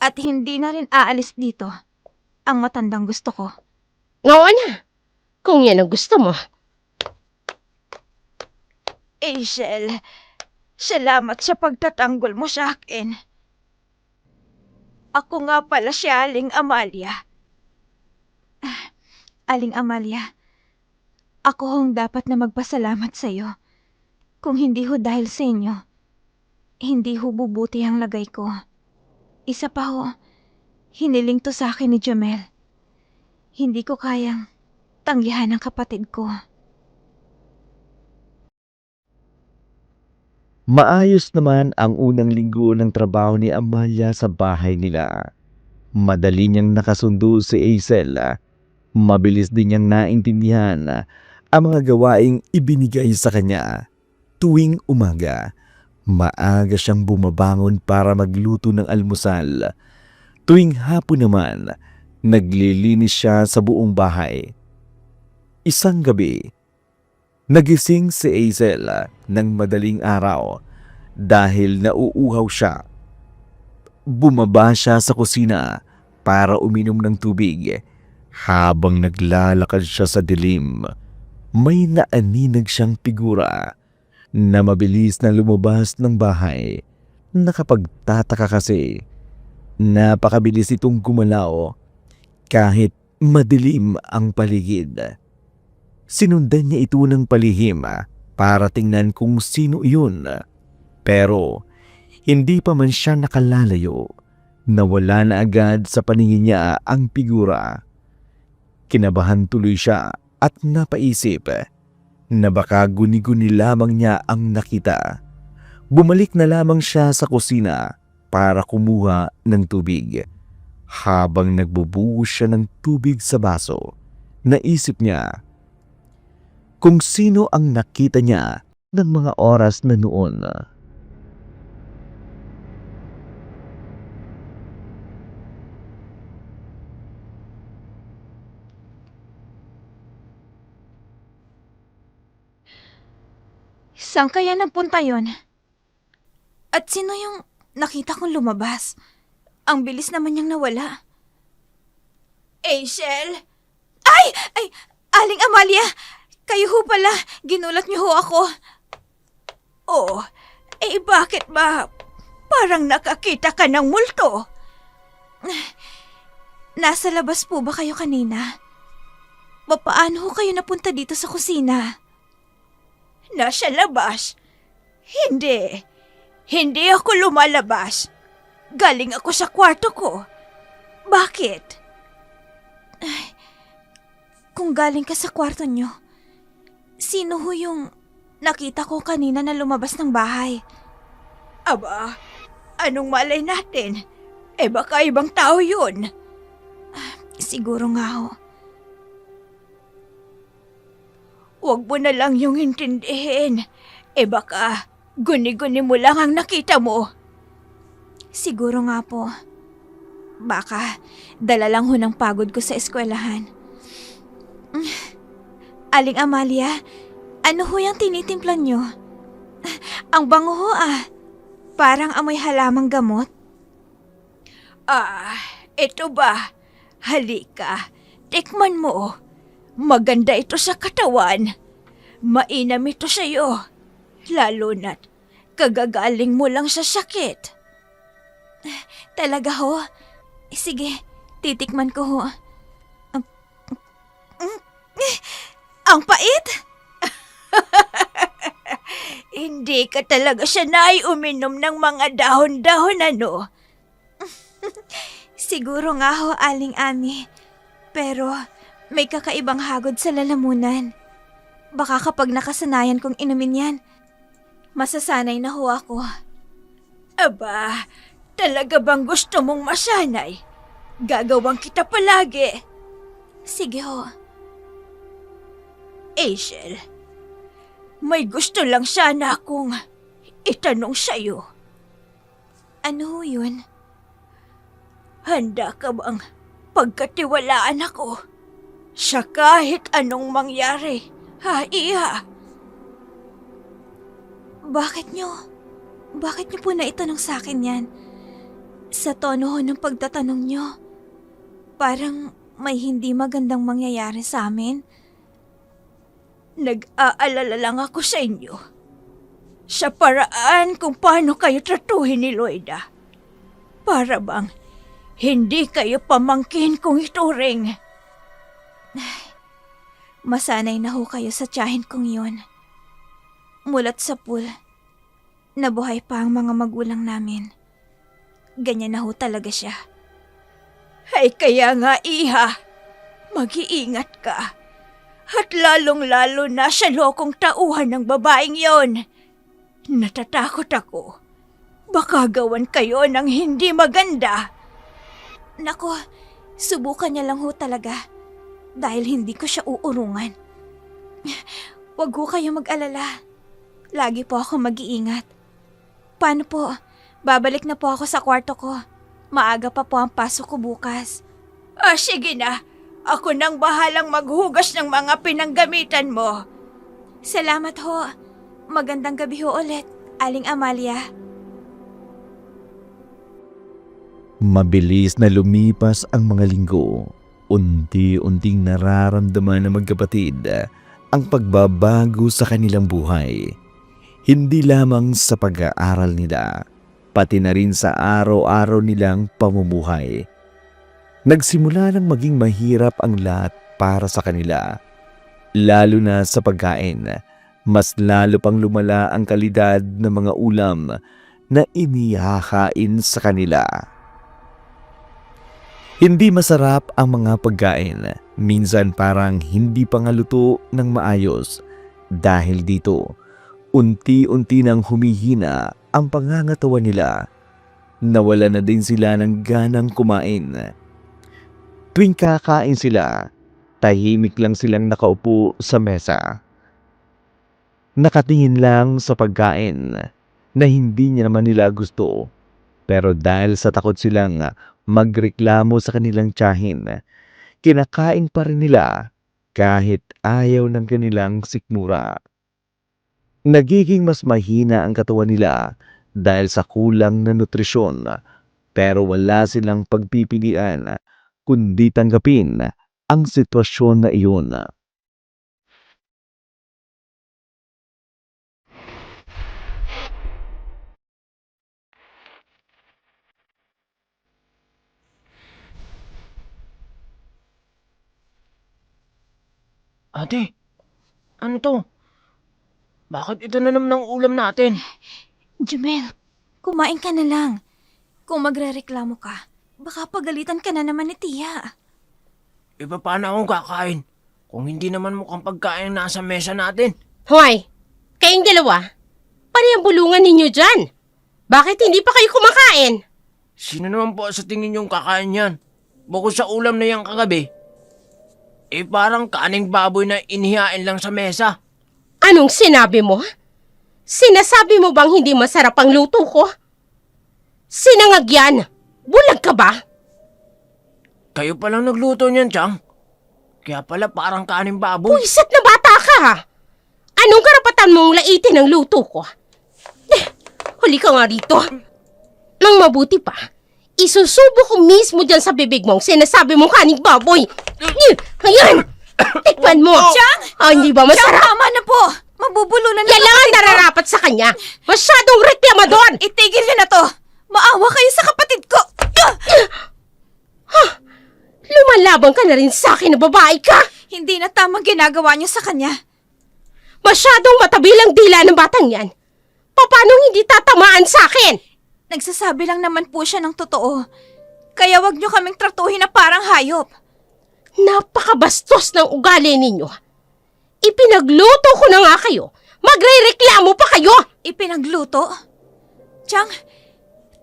Speaker 1: At hindi na rin aalis dito ang matandang gusto ko.
Speaker 4: Oo na, kung yan ang gusto mo.
Speaker 1: Hazel, Salamat sa pagtatanggol mo sa akin. Ako nga pala si Aling Amalia. Aling Amalia, ako hong dapat na magpasalamat sa iyo. Kung hindi ho dahil sa inyo, hindi ho bubuti ang lagay ko. Isa pa ho, hiniling to sa akin ni Jamel. Hindi ko kayang tanggihan ang kapatid ko.
Speaker 5: Maayos naman ang unang linggo ng trabaho ni Amalia sa bahay nila. Madali niyang nakasundo si Hazel. Mabilis din niyang naintindihan ang mga gawaing ibinigay sa kanya. Tuwing umaga, maaga siyang bumabangon para magluto ng almusal. Tuwing hapon naman, naglilinis siya sa buong bahay. Isang gabi, nagising si Hazel ng madaling araw dahil nauuhaw siya. Bumaba siya sa kusina para uminom ng tubig. Habang naglalakad siya sa dilim, may naaninag siyang figura na mabilis na lumabas ng bahay. Nakapagtataka kasi, napakabilis itong gumalaw kahit madilim ang paligid. Sinundan niya ito ng palihim para tingnan kung sino iyon. Pero hindi pa man siya nakalalayo, nawala na agad sa paningin niya ang figura. Kinabahan tuloy siya at napaisip na baka guni-guni lamang niya ang nakita. Bumalik na lamang siya sa kusina para kumuha ng tubig. Habang nagbubuhos siya ng tubig sa baso, naisip niya kung sino ang nakita niya ng mga oras na noon.
Speaker 1: Saan kaya nagpunta yon? At sino yung nakita kong lumabas? Ang bilis naman niyang nawala. Hazel? Ay! Ay! Aling Amalia! Kayo ho pala. Ginulat niyo ho ako. Oh, bakit ba? Parang nakakita ka ng multo. Nasa labas po ba kayo kanina? Paano ho kayo napunta dito sa kusina? Nasa labas? Hindi. Hindi ako lumalabas. Galing ako sa kwarto ko. Bakit? Ay, kung galing ka sa kwarto nyo, sino ho yung nakita ko kanina na lumabas ng bahay? Aba, anong malay natin? Baka ibang tao yun. Siguro nga ho. Huwag mo na lang yung intindihin. Baka guni-guni mo lang ang nakita mo. Siguro nga po. Baka dala lang ho ng pagod ko sa eskwelahan. Aling Amalia, ano ho yung tinitimplan nyo? Ang bango ho Parang amoy halamang gamot. Ito ba? Halika, tikman mo. Maganda ito sa katawan. Mainam ito sa'yo. Lalo na't kagagaling mo lang sa sakit. Talaga ho? Sige, titikman ko ho. Ang pait? Hindi ka talaga sanay uminom ng mga dahon-dahon, ano? Siguro nga ho, Aling Ami. Pero may kakaibang hagod sa lalamunan. Baka kapag nakasanayan kong inumin yan, masasanay na ho ako. Aba, talaga bang gusto mong masanay? Gagawang kita palagi. Sige ho. Hazel, may gusto lang sana akong itanong sa'yo. Ano ho yun? Handa ka bang pagkatiwalaan ako sa kahit anong mangyari, Iha? Bakit nyo po naitanong sa akin yan? Sa tono ho ng pagtatanong nyo, parang may hindi magandang mangyayari sa amin. Nag-aalala lang ako sa inyo. sa paraan kung paano kayo tratuhin ni Loida. Para bang hindi kayo pamangkin kong ituring. Masanay na ho kayo sa tiyahin kong yun. Mulat sa pool, nabuhay pa ang mga magulang namin. Ganyan na ho talaga siya. Ay kaya nga, Iha, mag-iingat ka. At lalong-lalo na sa lokong tauhan ng babaeng yon. Natatakot ako. Baka gawan kayo ng hindi maganda. Nako, subukan niya lang ho talaga. Dahil hindi ko siya uurungan. Huwag ho kayo mag-alala. Lagi po ako mag-iingat. Paano po? Babalik na po ako sa kwarto ko. Maaga pa po ang pasok ko bukas. Sige na. Ako nang bahalang maghugas ng mga pinanggamitan mo. Salamat ho. Magandang gabi ho ulit, Aling Amalia.
Speaker 5: Mabilis na lumipas ang mga linggo. Unti-unting nararamdaman ng magkapatid ang pagbabago sa kanilang buhay. Hindi lamang sa pag-aaral nila, pati na rin sa araw-araw nilang pamumuhay. Nagsimula nang maging mahirap ang lahat para sa kanila. Lalo na sa pagkain, mas lalo pang lumala ang kalidad ng mga ulam na inihahain sa kanila. Hindi masarap ang mga pagkain. Minsan parang hindi pa nga luto ng maayos. Dahil dito, unti-unti nang humihina ang pangangatawan nila. Nawala na din sila ng ganang kumain. Tuwing kakain sila, tahimik lang silang nakaupo sa mesa. Nakatingin lang sa pagkain na hindi niya naman nila gusto. Pero dahil sa takot silang magreklamo sa kanilang tiyahin, kinakain pa rin nila kahit ayaw ng kanilang sikmura. Nagiging mas mahina ang katawan nila dahil sa kulang na nutrisyon, pero wala silang pagpipilian kundi tanggapin ang sitwasyon na iyon.
Speaker 2: Ate, ano to? Bakit ito na naman ang ulam natin?
Speaker 1: Jumel, kumain ka na lang. Kung magrereklamo ka, baka pagalitan ka na naman ni Tia.
Speaker 2: Iba paano akong kakain? Kung hindi naman mukhang pagkain nasa mesa natin.
Speaker 4: Hoy, kayong dalawa, paano yung bulungan ninyo dyan? Bakit hindi pa kayo kumakain?
Speaker 2: Sino naman po sa tingin yung kakain yan? Bukod sa ulam na yan kagabi, parang kaning baboy na inihain lang sa mesa.
Speaker 4: Anong sinabi mo? Sinasabi mo bang hindi masarap ang luto ko? Sinangag yan! Bulag ka ba?
Speaker 2: Kayo palang nagluto niyan, Chang. Kaya pala parang kaning baboy.
Speaker 4: Puisat na bata ka ha! Anong karapatan mong laitin ang luto ko? Huli ka nga rito. Nang mabuti pa, isusubo ko mismo dyan sa bibig mong sinasabi mong kaning baboy. Ayan! Tikman mo!
Speaker 1: Chang!
Speaker 4: Hindi ba
Speaker 1: Chang,
Speaker 4: masarap?
Speaker 1: tama na po! Mabubulunan na
Speaker 4: Yan lang ang nararapat sa kanya. Masyadong reklamador!
Speaker 1: Itigil niyo na to! Maawa kayo sa kapatid ko!
Speaker 4: Lumalabang ka na rin sa akin na babae ka!
Speaker 1: Hindi na tamang ginagawa niyo sa kanya.
Speaker 4: Masyadong matabilang dila ng batang yan. Paano hindi tatamaan sa akin?
Speaker 1: Nagsasabi lang naman po siya ng totoo. Kaya wag niyo kaming tratuhin na parang hayop.
Speaker 4: Napakabastos ng ugali ninyo. Ipinagluto ko na nga kayo. Magre-reklamo pa kayo!
Speaker 1: Ipinagluto? Chang,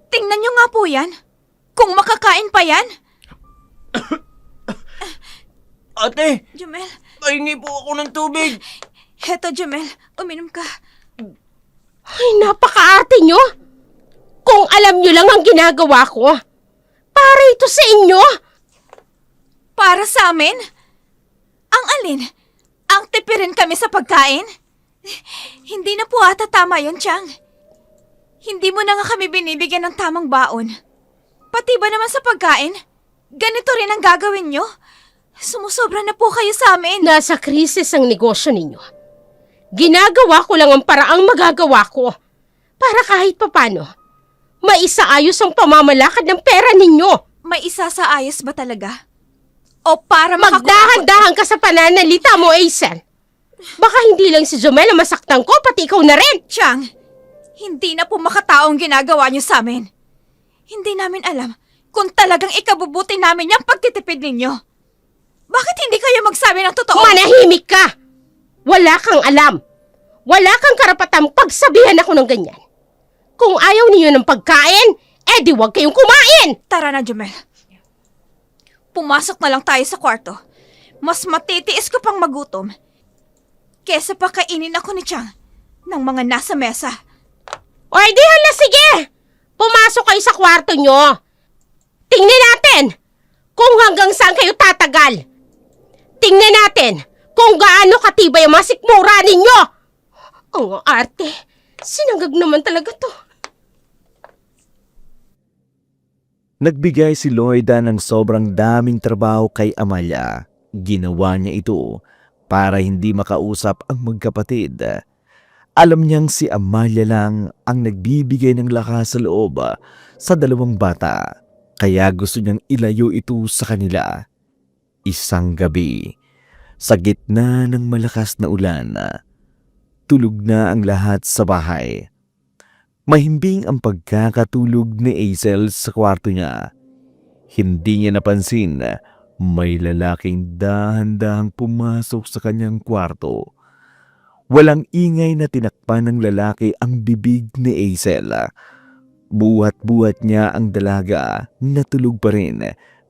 Speaker 1: tingnan niyo nga po yan. Kung makakain pa yan.
Speaker 2: Ate,
Speaker 1: Jumel,
Speaker 2: pahingi po ako ng tubig.
Speaker 1: heto Jumel, uminom ka.
Speaker 4: Ay, napaka-arte nyo! Kung alam nyo lang ang ginagawa ko, para ito sa inyo!
Speaker 1: Para sa amin? Ang alin? Ang tipirin kami sa pagkain? Hindi na po ata tama yun, Chang. Hindi mo na nga kami binibigyan ng tamang baon. Pati ba naman sa pagkain? Ganito rin ang gagawin nyo? Sumusobra na po kayo sa amin.
Speaker 4: Nasa krisis ang negosyo ninyo. Ginagawa ko lang ang paraang magagawa ko para kahit papano maisaayos ang pamamalakad ng pera ninyo.
Speaker 1: May isa sa ayos ba talaga? O para
Speaker 4: Magdahan-dahan ka sa pananalita mo, Hazel. Baka hindi lang si Jomel ang masaktan ko, pati ikaw na rin.
Speaker 1: Chang, hindi na po makataong ginagawa niyo sa amin. Hindi namin alam kung talagang ikabubuti namin yung pagtitipid ninyo. Bakit hindi kayo magsabi ng totoo?
Speaker 4: Manahimik ka! Wala kang alam. Wala kang karapatang pagsabihan ako ng ganyan. Kung ayaw niyo ng pagkain, di wag kayong kumain!
Speaker 1: Tara na, Jomel. Pumasok na lang tayo sa kwarto. Mas matitiis ko pang magutom kesa pa kainin ako ni Chang ng mga nasa mesa.
Speaker 4: O di hala, sige! Pumasok kayo sa kwarto nyo. Tingnan natin kung hanggang saan kayo tatagal. Tingnan natin kung gaano katibay ang mga sikmura ninyo. Ang arte. Sinangag naman talaga to.
Speaker 5: Nagbigay si Loida ng sobrang daming trabaho kay Amalia. Ginawa niya ito para hindi makausap ang magkapatid. Alam niyang si Amalia lang ang nagbibigay ng lakas sa loob sa dalawang bata, kaya gusto niyang ilayo ito sa kanila. Isang gabi, sa gitna ng malakas na ulan, tulog na ang lahat sa bahay. Mahimbing ang pagkakatulog ni Hazel sa kwarto niya. Hindi niya napansin may lalaking dahan-dahang pumasok sa kanyang kwarto. Walang ingay na tinakpan ng lalaki ang bibig ni Hazel. Buhat-buhat niya ang dalaga na tulog pa rin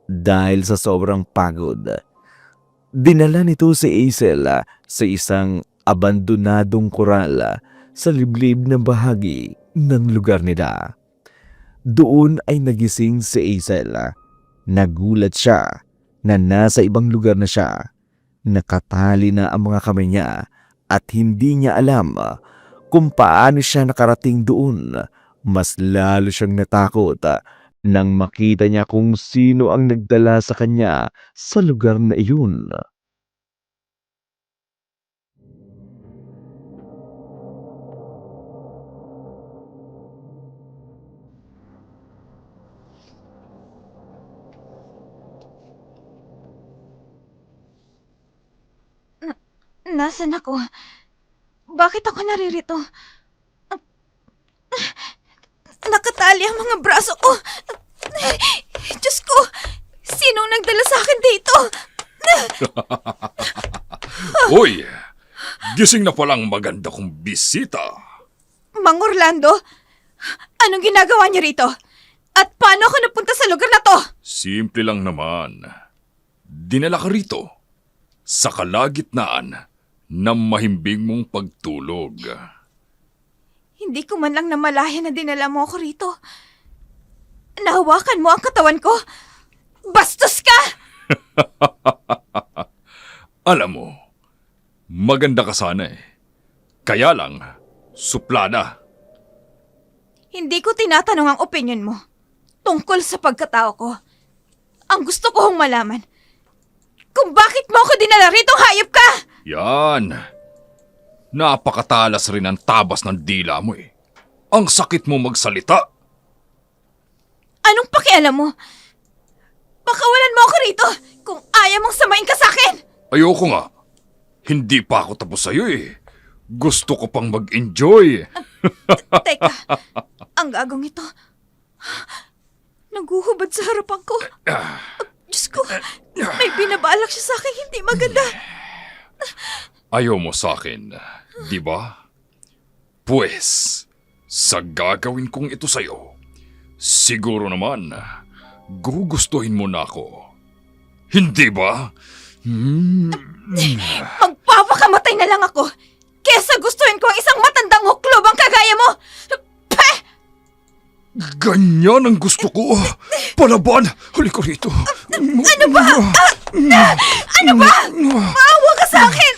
Speaker 5: dahil sa sobrang pagod. Dinala nito si Hazel sa isang abandonadong koral sa liblib na bahagi ng lugar nila. Doon ay nagising si Hazel. Nagulat siya na nasa ibang lugar na siya. Nakatali na ang mga kamay niya at hindi niya alam kung paano siya nakarating doon. Mas lalo siyang natakot nang makita niya kung sino ang nagdala sa kanya sa lugar na iyon.
Speaker 1: Nasaan ako? Bakit ako naririto? Nakatali ang mga braso ko. Diyos ko, sinong nagdala sa akin dito?
Speaker 3: Uy, gising na palang maganda kong bisita.
Speaker 1: Mang Orlando, anong ginagawa niyo rito? At paano ako napunta sa lugar na to?
Speaker 3: Simple lang naman. Dinala ka rito sa kalagitnaan ng mahimbing mong pagtulog.
Speaker 1: Hindi ko man lang namalayan na dinala mo ako rito. Nahawakan mo ang katawan ko. Bastos ka!
Speaker 3: Alam mo, maganda ka sana eh. Kaya lang, suplada.
Speaker 1: Hindi ko tinatanong ang opinion mo tungkol sa pagkatao ko. Ang gusto ko hong malaman, kung bakit mo ako dinala rito, hayop ka!
Speaker 3: Yan. Napakatalas rin ang tabas ng dila mo eh. Ang sakit mo magsalita.
Speaker 1: Anong pakialam mo? Pakawalan mo ako rito kung ayaw mong samain ka sa akin!
Speaker 3: Ayoko nga. Hindi pa ako tapos sa'yo eh. Gusto ko pang mag-enjoy.
Speaker 1: Teka, ang gagong ito. Naguhubad sa harapan ko. Diyos ko, may binabalak siya sa akin hindi maganda.
Speaker 3: Ayaw mo sa akin, di ba? Pues, sa gagawin kong ito sa'yo, siguro naman, gugustuhin mo na ako. Hindi ba?
Speaker 1: Magpapakamatay na lang ako kesa gustuhin ko ang isang matandang huklobang kagaya mo. Peh!
Speaker 3: Ganyan ang gusto ko. Palaban! Halika rito.
Speaker 1: Ano ba? Ano ba? Maawa ka sa akin!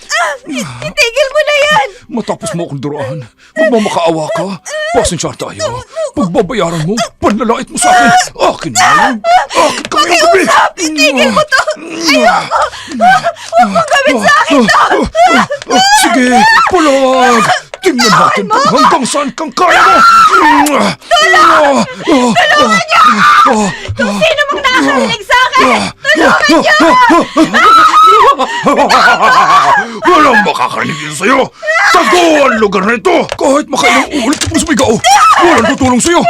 Speaker 1: Itigil mo na yan!
Speaker 3: Matapos mo akong duraan, magmamakaawa ka. Pasensya tayo. Pagbabayaran mo, panlalait mo sa akin. Akin na yan. Akin ka ngayong gabi.
Speaker 1: Itigil mo to! Ayoko! Huwag mong gawin sa akin to!
Speaker 3: Sige Sige, palag! Tingnan natin kung hanggang saan kang kaya mo! Tulong! Tulungan niyo!
Speaker 1: Kung sino mang nakakarinig sa akin!
Speaker 3: Walang makakarinig sa'yo! Tago ang lugar na ito! Kahit makailang ulit mo sumigaw! Walang tutulong sa'yo!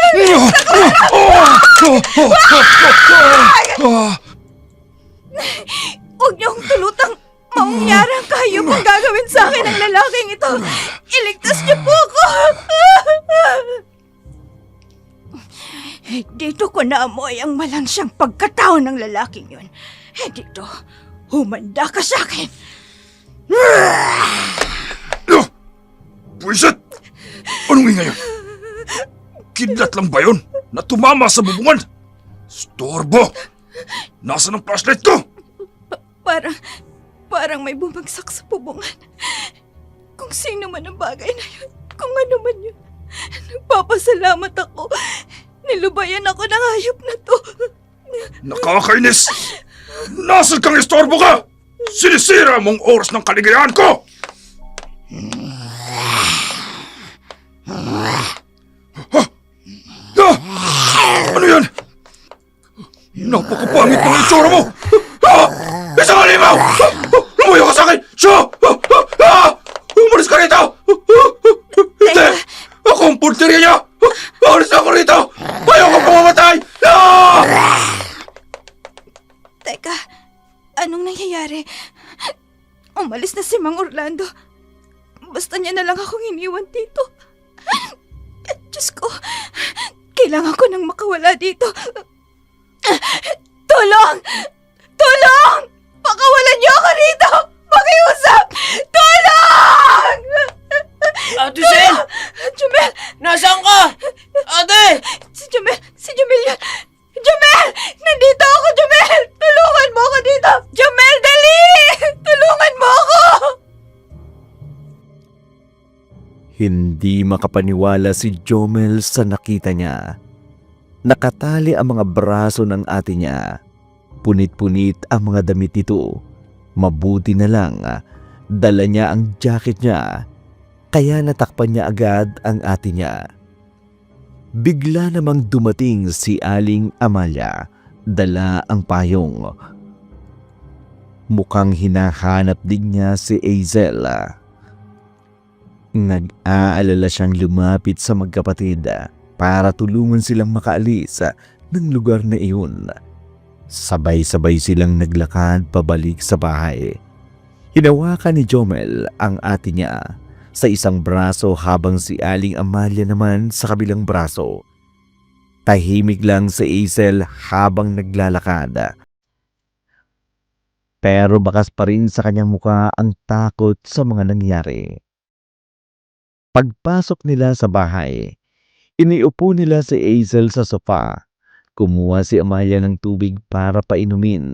Speaker 1: Huwag niyo akong tulutang mangyarang kayo pang gagawin sa akin ng lalaking ito. Iligtas niyo po ako! Dito ko naamoy ang malansyang pagkatao ng lalaking yun. Dito, humanda ka sa akin.
Speaker 3: Buisit! Anong ingay yun? Kidlat lang ba yun? Na tumama sa bubungan? Storbo! Nasaan ang flashlight ko?
Speaker 1: Parang may bumagsak sa bubungan. Kung sino man ang bagay na yun, kung ano man yun, nagpapasalamat ako. Nilubayan ako ng hayop na to.
Speaker 3: Nakakainis! Nasaan kang istorbo ka? Sinisira mong oras ng kaligayahan ko! Ano yan? Napakapangit ng itsura mo! Isang halimaw! Lumuyo ka sa akin! Siya! Umalis ka rito! Hindi! Ako ang pulteriya niya! Umalis ako rito! Ayoko pumamatay!
Speaker 1: Teka, anong nangyayari? Umalis na si Mang Orlando. Basta niya na lang akong iniwan dito. Diyos ko, kailangan ko nang makawala dito. Tulong! Tulong! Pakawalan niyo ako rito! Pakiusap! Tulong!
Speaker 2: Ate Sel!
Speaker 1: Jumel!
Speaker 2: Nasaan ka? Ate!
Speaker 1: Si Jumel yan! Jumel! Nandito ako, Jumel! Tulungan mo ako dito! Jumel, dali! Tulungan mo ako!
Speaker 5: Hindi makapaniwala si Jomel sa nakita niya. Nakatali ang mga braso ng ate niya. Punit-punit ang mga damit nito. Mabuti na lang, dala niya ang jacket niya. Kaya natakpan niya agad ang ate niya. Bigla namang dumating si Aling Amalia. Dala ang payong. Mukhang hinahanap din niya si Hazel. Nag-aalala siyang lumapit sa magkapatid para tulungan silang makaalis ng lugar na iyon. Sabay-sabay silang naglakad pabalik sa bahay. Hinawakan ni Jomel ang ate niya sa isang braso habang si Aling Amalia naman sa kabilang braso. Tahimik lang si Hazel habang naglalakad. Pero bakas pa rin sa kanyang mukha ang takot sa mga nangyari. Pagpasok nila sa bahay, iniupo nila si Hazel sa sofa. Kumuha si Amalia ng tubig para painumin.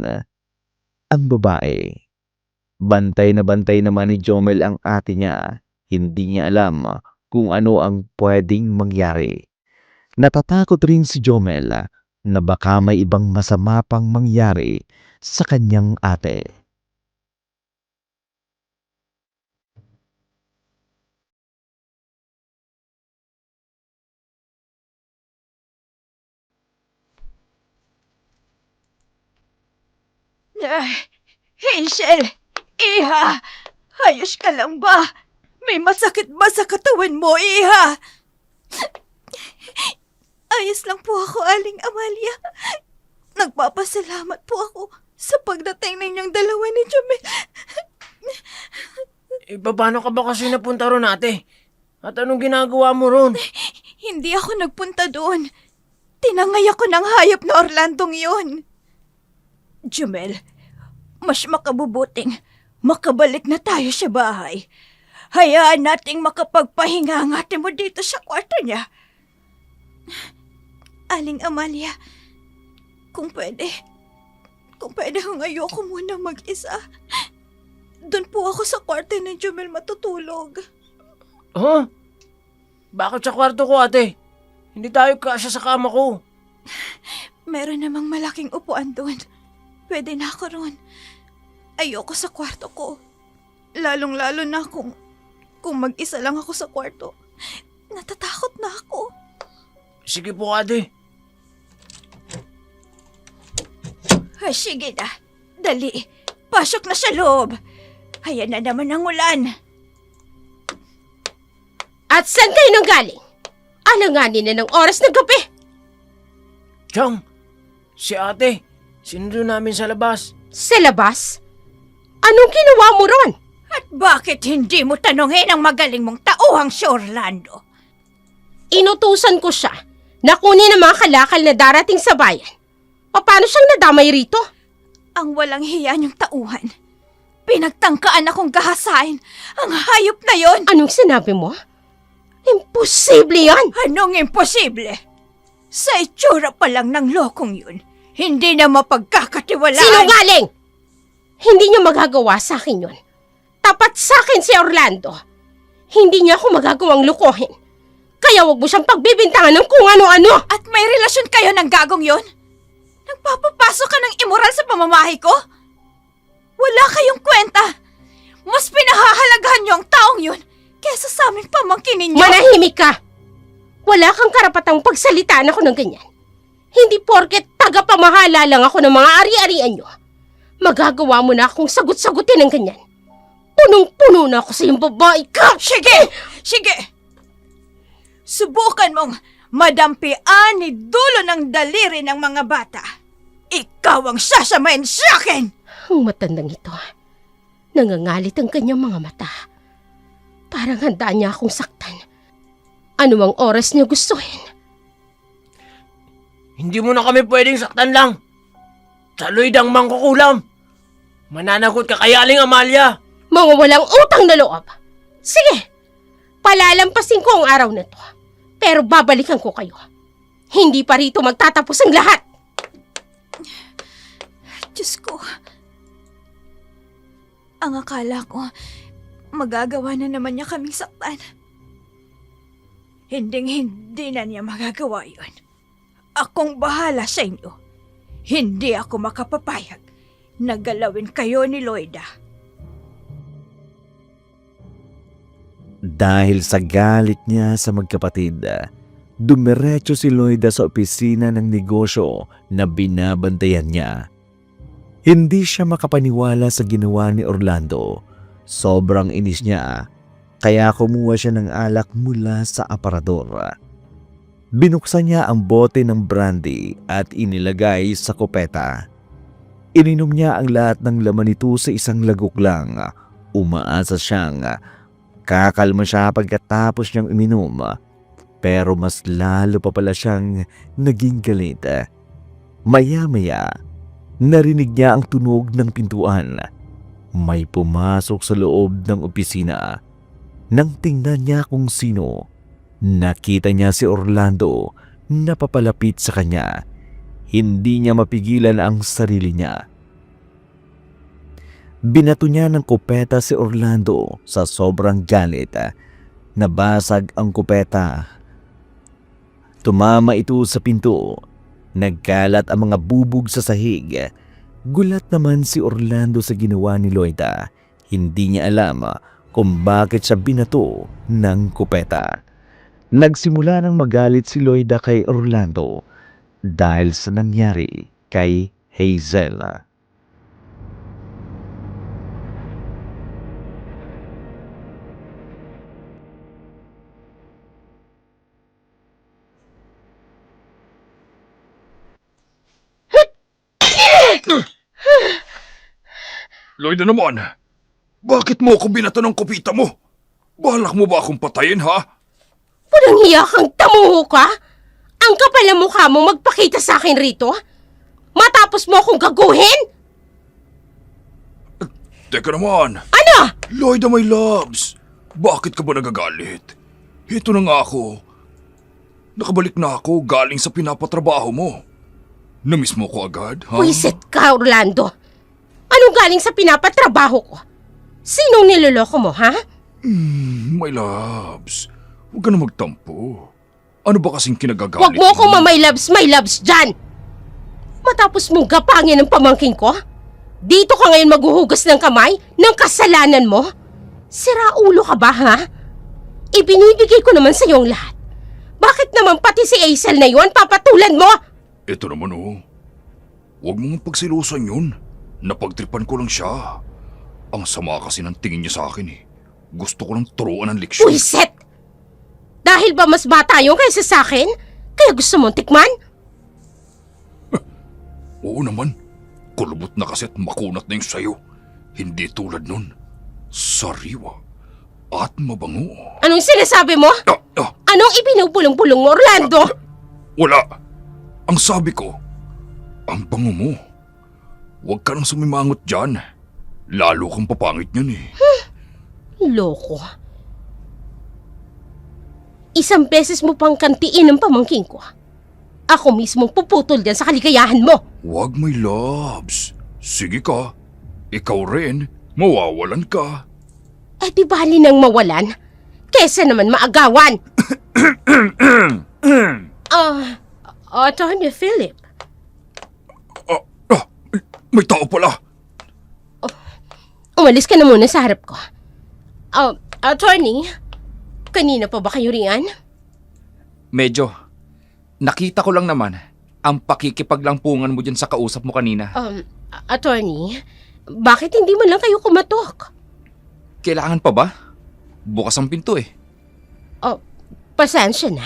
Speaker 5: Ang babae. Bantay na bantay naman ni Jomel ang ate niya. Hindi niya alam kung ano ang pwedeng mangyari. Natatakot rin si Jomel na baka may ibang masama pang mangyari sa kanyang ate.
Speaker 1: Hazel! Iha! Ayos ka lang ba? May masakit ba sa katawan mo, Iha? Ayos lang po ako, Aling Amalia. Nagpapasalamat po ako sa pagdating ninyong dalawa ni Jomel.
Speaker 2: Paano ka ba kasi napunta ron, ate? At anong ginagawa mo ron?
Speaker 1: Hindi ako nagpunta doon. Tinangay ako ng hayop na Orlandong iyon. Jomel, mas makabubuting makabalik na tayo sa bahay. Hayaan nating makapagpahinga ang ate mo dito sa kwarto niya. Aling Amalia, kung pwede kung ayoko muna mag-isa. Doon po ako sa kwarto ni Jomel matutulog.
Speaker 2: Huh? Bakit sa kwarto ko, ate? Hindi tayo kasya sa kama ko.
Speaker 1: Meron namang malaking upuan doon. Pwede na ako ron. Ayoko sa kwarto ko. Lalong-lalo na kung Kung mag-isa lang ako sa kwarto, natatakot na ako.
Speaker 2: Sige po, ate.
Speaker 1: Ay, sige na. Dali. Pasok na sa loob. Ayan na naman ang ulan.
Speaker 4: At saan kayo nang galing? Alanganin na ng oras ng gabi.
Speaker 2: Chong, si ate, sinundo namin sa labas.
Speaker 4: Sa labas? Anong ginawa mo ron?
Speaker 1: At bakit hindi mo tanungin ang magaling mong tauhang si Orlando?
Speaker 4: Inutusan ko siya na kunin ang mga kalakal na darating sa bayan. Paano siyang nadamay rito?
Speaker 1: Ang walang hiya niyong tauhan. Pinagtangkaan akong gahasain. Ang hayop na yon.
Speaker 4: Anong sinabi mo? Imposible yan!
Speaker 1: Anong imposible? Sa itsura pa lang ng lokong yun, hindi na mapagkakatiwalaan.
Speaker 4: Sinungaling! Hindi niya magagawa sa akin yun. Tapat sa akin si Orlando. Hindi niya ako magagawang lukohin. Kaya wag mo siyang pagbibintangan ng kung ano-ano.
Speaker 1: At may relasyon kayo ng gagong yun? Nagpapapasok ka ng immoral sa pamamahay ko? Wala kayong kwenta. Mas pinahahalagahan niyo ang taong yun kesa sa aming pamangkin ninyo.
Speaker 4: Manahimik ka! Wala kang karapatang pagsalitaan ako ng ganyan. Hindi porket tagapamahala lang ako ng mga ari-arian niyo. Magagawa mo na akong sagot-sagutin ng ganyan. Punong-puno na ako sa iyong babae ka!
Speaker 1: Sige! Sige! Subukan mong madampian ni dulo ng daliri ng mga bata. Ikaw ang sasamayin sa akin!
Speaker 4: Ang matandang ito, nangangalit ang kanyang mga mata. Parang handa niya akong saktan. Ano ang oras niya gustuhin?
Speaker 2: Hindi mo na kami pwedeng saktan lang. Sa Lloyd ang mangkukulam. Mananagot ka kay Aling Amalia.
Speaker 4: Mga walang utang na loob. Sige, palalampasin ko ang araw na to. Pero babalikan ko kayo. Hindi pa rito magtatapos ang lahat.
Speaker 1: Diyos ko. Ang akala ko, magagawa na naman niya kaming saktan. Hindi na niya magagawa yun. Akong bahala sa inyo. Hindi ako makapapayag na galawin kayo ni Loida.
Speaker 5: Dahil sa galit niya sa magkapatid, dumiretso si Loida sa opisina ng negosyo na binabantayan niya. Hindi siya makapaniwala sa ginawa ni Orlando. Sobrang inis niya, kaya kumuha siya ng alak mula sa aparador. Binuksan niya ang bote ng brandy at inilagay sa kopeta. Ininom niya ang lahat ng laman nito sa isang lagok lang. Umaasa siyang kakalma siya pagkatapos niyang uminom. Pero mas lalo pa pala siyang naging galit. Maya-maya, narinig niya ang tunog ng pintuan. May pumasok sa loob ng opisina. Nang tingnan niya kung sino, nakita niya si Orlando na papalapit sa kanya. Hindi niya mapigilan ang sarili niya. Binato niya ng kopeta si Orlando sa sobrang galit. Nabasag ang kopeta. Tumama ito sa pinto. Nagkalat ang mga bubog sa sahig. Gulat naman si Orlando sa ginawa ni Loida. Hindi niya alam kung bakit siya binato ng kopeta. Nagsimula ng magalit si Loida kay Orlando dahil sa nangyari kay Hazel.
Speaker 3: Lloyd na naman, bakit mo ako binato ng kopita mo? Balak mo ba akong patayin, ha?
Speaker 4: Walang hiya kang tamuho ka? Ang kapal na mukha mo magpakita sa akin rito? Matapos mo akong gaguhin?
Speaker 3: Teka naman,
Speaker 4: Ano?
Speaker 3: Lloyd, my loves, bakit ka ba nagagalit? Ito na nga ako. Nakabalik na ako galing sa pinapatrabaho mo. Namiss mo ko agad, ha?
Speaker 4: Puisit ka, Orlando. Anong galing sa pinapatrabaho ko? Sinong niloloko mo, ha?
Speaker 3: My loves, huwag ka na magtampo. Ano ba kasing kinagagalit
Speaker 4: Huwag mo akong my loves dyan! Matapos mong gapangin ang pamangking ko? Dito ka ngayon maghuhugas ng kamay ng kasalanan mo? Sira ulo ka ba, ha? Ibinibigay ko naman sa ang lahat. Bakit naman pati si Hazel na yon papatulan mo?
Speaker 3: Ito naman Huwag mong pagsilusan yun. Napagtripan ko lang siya. Ang sama kasi ng tingin niya sa akin Gusto ko lang turuan ng leksyon.
Speaker 4: Puiset! Dahil ba mas bata yung kaysa sa akin? Kaya gusto mong tikman?
Speaker 3: Oo naman. Kulubot na kasi at makunat na yung sayo. Hindi tulad nun. Sariwa at mabango.
Speaker 4: Anong sinasabi mo? Anong ibinubulong-bulong mo, Orlando?
Speaker 3: Wala. Ang sabi ko, ang bango mo. Huwag ka nang sumimangot dyan. Lalo kang papangit niyan
Speaker 4: Loko. Isang beses mo pang kantiin ang pamangkin ko. Ako mismo puputol dyan sa kaligayahan mo.
Speaker 3: Huwag, my loves. Sige ka. Ikaw rin. Mawawalan ka.
Speaker 4: Eh di bali nang mawalan? Kesa naman maagawan. Attorney Philip.
Speaker 3: May tao pala.
Speaker 4: Umalis ka na muna sa harap ko. Attorney, kanina pa ba kayo riyan?
Speaker 6: Medyo. Nakita ko lang naman ang pakikipaglampungan mo dyan sa kausap mo kanina.
Speaker 4: Attorney, bakit hindi mo lang kayo kumatok?
Speaker 6: Kailangan pa ba? Bukas ang pinto
Speaker 4: Pasensya na.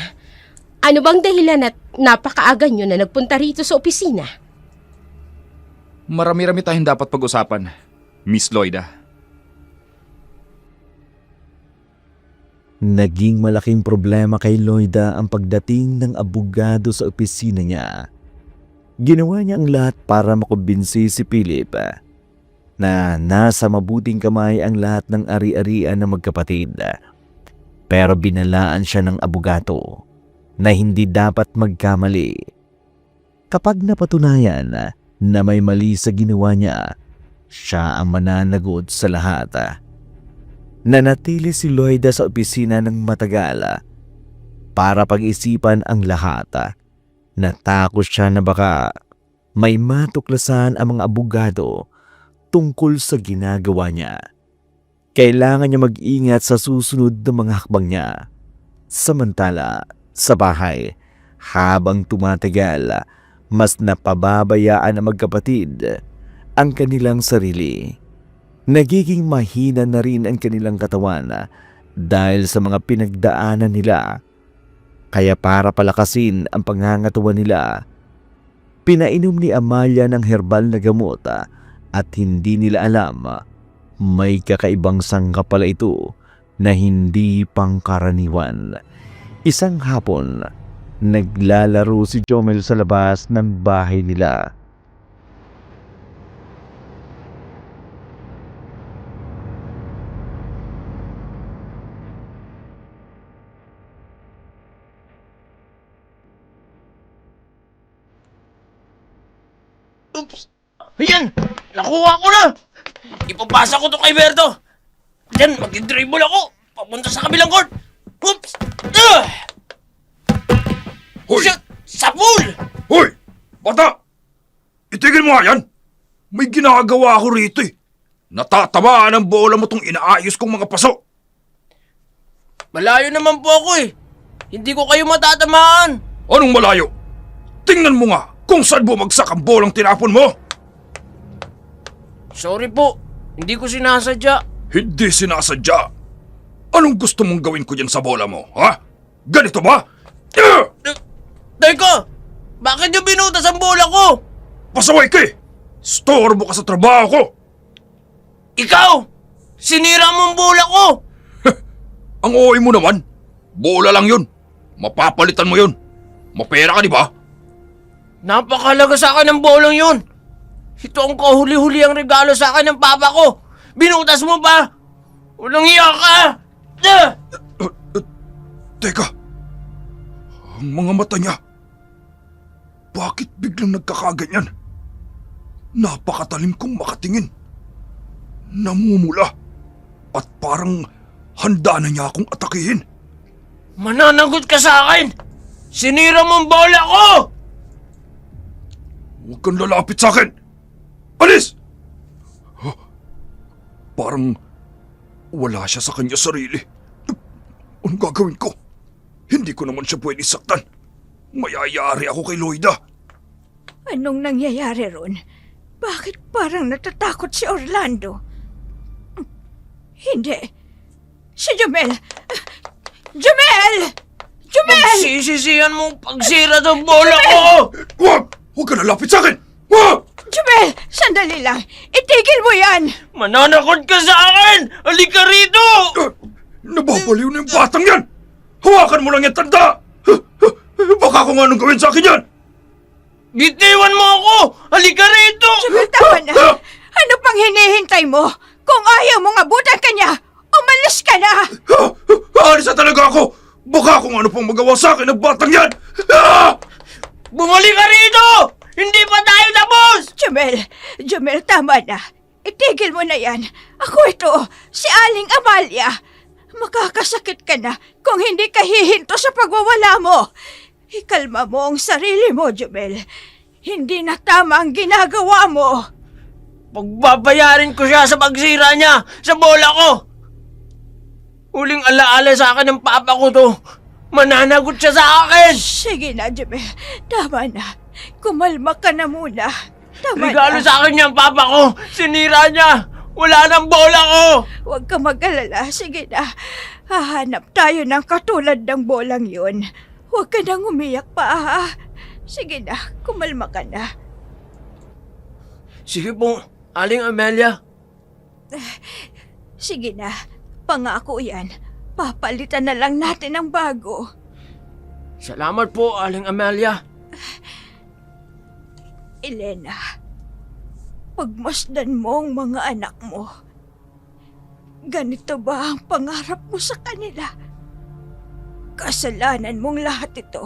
Speaker 4: Ano bang dahilan at napakaaga nyo na nagpunta rito sa opisina?
Speaker 6: Marami-rami tayong dapat pag-usapan, Miss Lloyda.
Speaker 5: Naging malaking problema kay Lloyda ang pagdating ng abogado sa opisina niya. Ginawa niya ang lahat para makumbinsi si Philip na nasa mabuting kamay ang lahat ng ari-arian ng magkapatid. Pero binalaan siya ng abogado na hindi dapat magkamali. Kapag napatunayan na may mali sa ginawa niya, siya ang mananagot sa lahat. Nanatili si Lloyda sa opisina ng matagal para pag-isipan ang lahat. Natakot siya na baka may matuklasan ang mga abogado tungkol sa ginagawa niya. Kailangan niya mag-ingat sa susunod na mga hakbang niya. Samantala, sa bahay, habang tumatagal, mas napababayaan ang magkapatid ang kanilang sarili. Nagiging mahina na rin ang kanilang katawan dahil sa mga pinagdaanan nila. Kaya para palakasin ang pangangatawan nila, pinainom ni Amalia ng herbal na gamot at hindi nila alam may kakaibang sangkap pala ito na hindi pangkaraniwan. Isang hapon, naglalaro si Jomel sa labas ng bahay nila.
Speaker 2: Oops! Ayan! Nakuha ko na! Ipapasa ko to kay Berto! Diyan, mag-dribble ako! Papunta sa kabilang court! Oops!
Speaker 3: Hoy!
Speaker 2: Shit! Sa pool!
Speaker 3: Hoy! Bata! Itigil mo nga yan! May ginagawa ako rito Natatamaan ang bola mo tong inaayos kong mga paso.
Speaker 2: Malayo naman po ako Hindi ko kayo matatamaan!
Speaker 3: Anong malayo? Tingnan mo nga kung saan bumagsak ang bolang tinapon mo.
Speaker 2: Sorry po, hindi ko sinasadya.
Speaker 3: Hindi sinasadya. Anong gusto mong gawin ko dyan sa bola mo, ha? Ganito ba?
Speaker 2: Teka! Bakit niyo binutas ang bola ko?
Speaker 3: Pasaway ka Storbo ka sa trabaho ko.
Speaker 2: Ikaw! Sinira mo ang bola ko!
Speaker 3: Ang OA mo naman. Bola lang yun. Mapapalitan mo yun. Mapera ka, di ba?
Speaker 2: Napakalaga sa akin ang bolang yun! Ito ang kahuli-huli ang regalo sa akin ng papa ko! Binutas mo pa! Walang iya ka!
Speaker 3: Teka. Ang mga mata niya. Bakit biglang nagkakaganyan? Napakatalim kong makatingin. Namumula. At parang handa na niya akong atakihin.
Speaker 2: Mananagot ka sa akin! Sinira mo ang bola ko!
Speaker 3: Huwag kang lalapit sa akin! Alis! Parang Wala siya sa kanya sarili. Anong gagawin ko? Hindi ko naman siya pwede saktan. Mayayari ako kay Loida.
Speaker 1: Anong nangyayari ron? Bakit parang natatakot si Orlando? Hindi. Si Jumel! Jumel! Jumel!
Speaker 2: Pagsisisihan mo pagsira ng bola ko!
Speaker 3: Huwag! Huwag ka lalapit sa akin! Huwag!
Speaker 1: Jumel! Sandali lang! Itigil mo yan!
Speaker 2: Mananakot ka sa akin! Halika rito!
Speaker 3: Nababaliw na yung batang yan! Hawakan mo lang yung tanda! Baka kung anong gawin sa akin yan!
Speaker 2: Bitiwan mo ako! Halika rito!
Speaker 1: Jumel, tama na! Ano pang hinihintay mo? Kung ayaw mong abutan ka niya, umalis ka na!
Speaker 3: Aalis na talaga ako! Baka kung ano pang magawa sa akin ng batang yan!
Speaker 2: Bumalik ka rito! Hindi pa tayo tapos!
Speaker 1: Jumel, tama na. Itigil mo na yan. Ako ito, si Aling Amalia. Makakasakit ka na kung hindi ka hihinto sa pagwawala mo. Ikalma mo ang sarili mo, Jumel. Hindi na tama ang ginagawa mo.
Speaker 2: Pagbabayarin ko siya sa pagsira niya sa bola ko! Huling alaala sa akin ng papa ko to. Mananagot siya sa akin!
Speaker 1: Sige na, Jumel. Tama na. Kumalma ka na muna. Tama
Speaker 2: Regalo
Speaker 1: na.
Speaker 2: sa akin niya ang papa ko! Sinira niya! Wala nang bola ko!
Speaker 1: Huwag ka mag-alala. Sige na. Hahanap tayo ng katulad ng bolang yun. Huwag ka nang umiyak pa, ha? Sige na. Kumalma ka na.
Speaker 2: Sige po, Aling Amelia.
Speaker 1: Sige na. Pangako yan. Papalitan na lang natin ng bago.
Speaker 2: Salamat po, Aling Amelia.
Speaker 1: Elena, pagmasdan mo ang mga anak mo. Ganito ba ang pangarap mo sa kanila? Kasalanan mong lahat ito.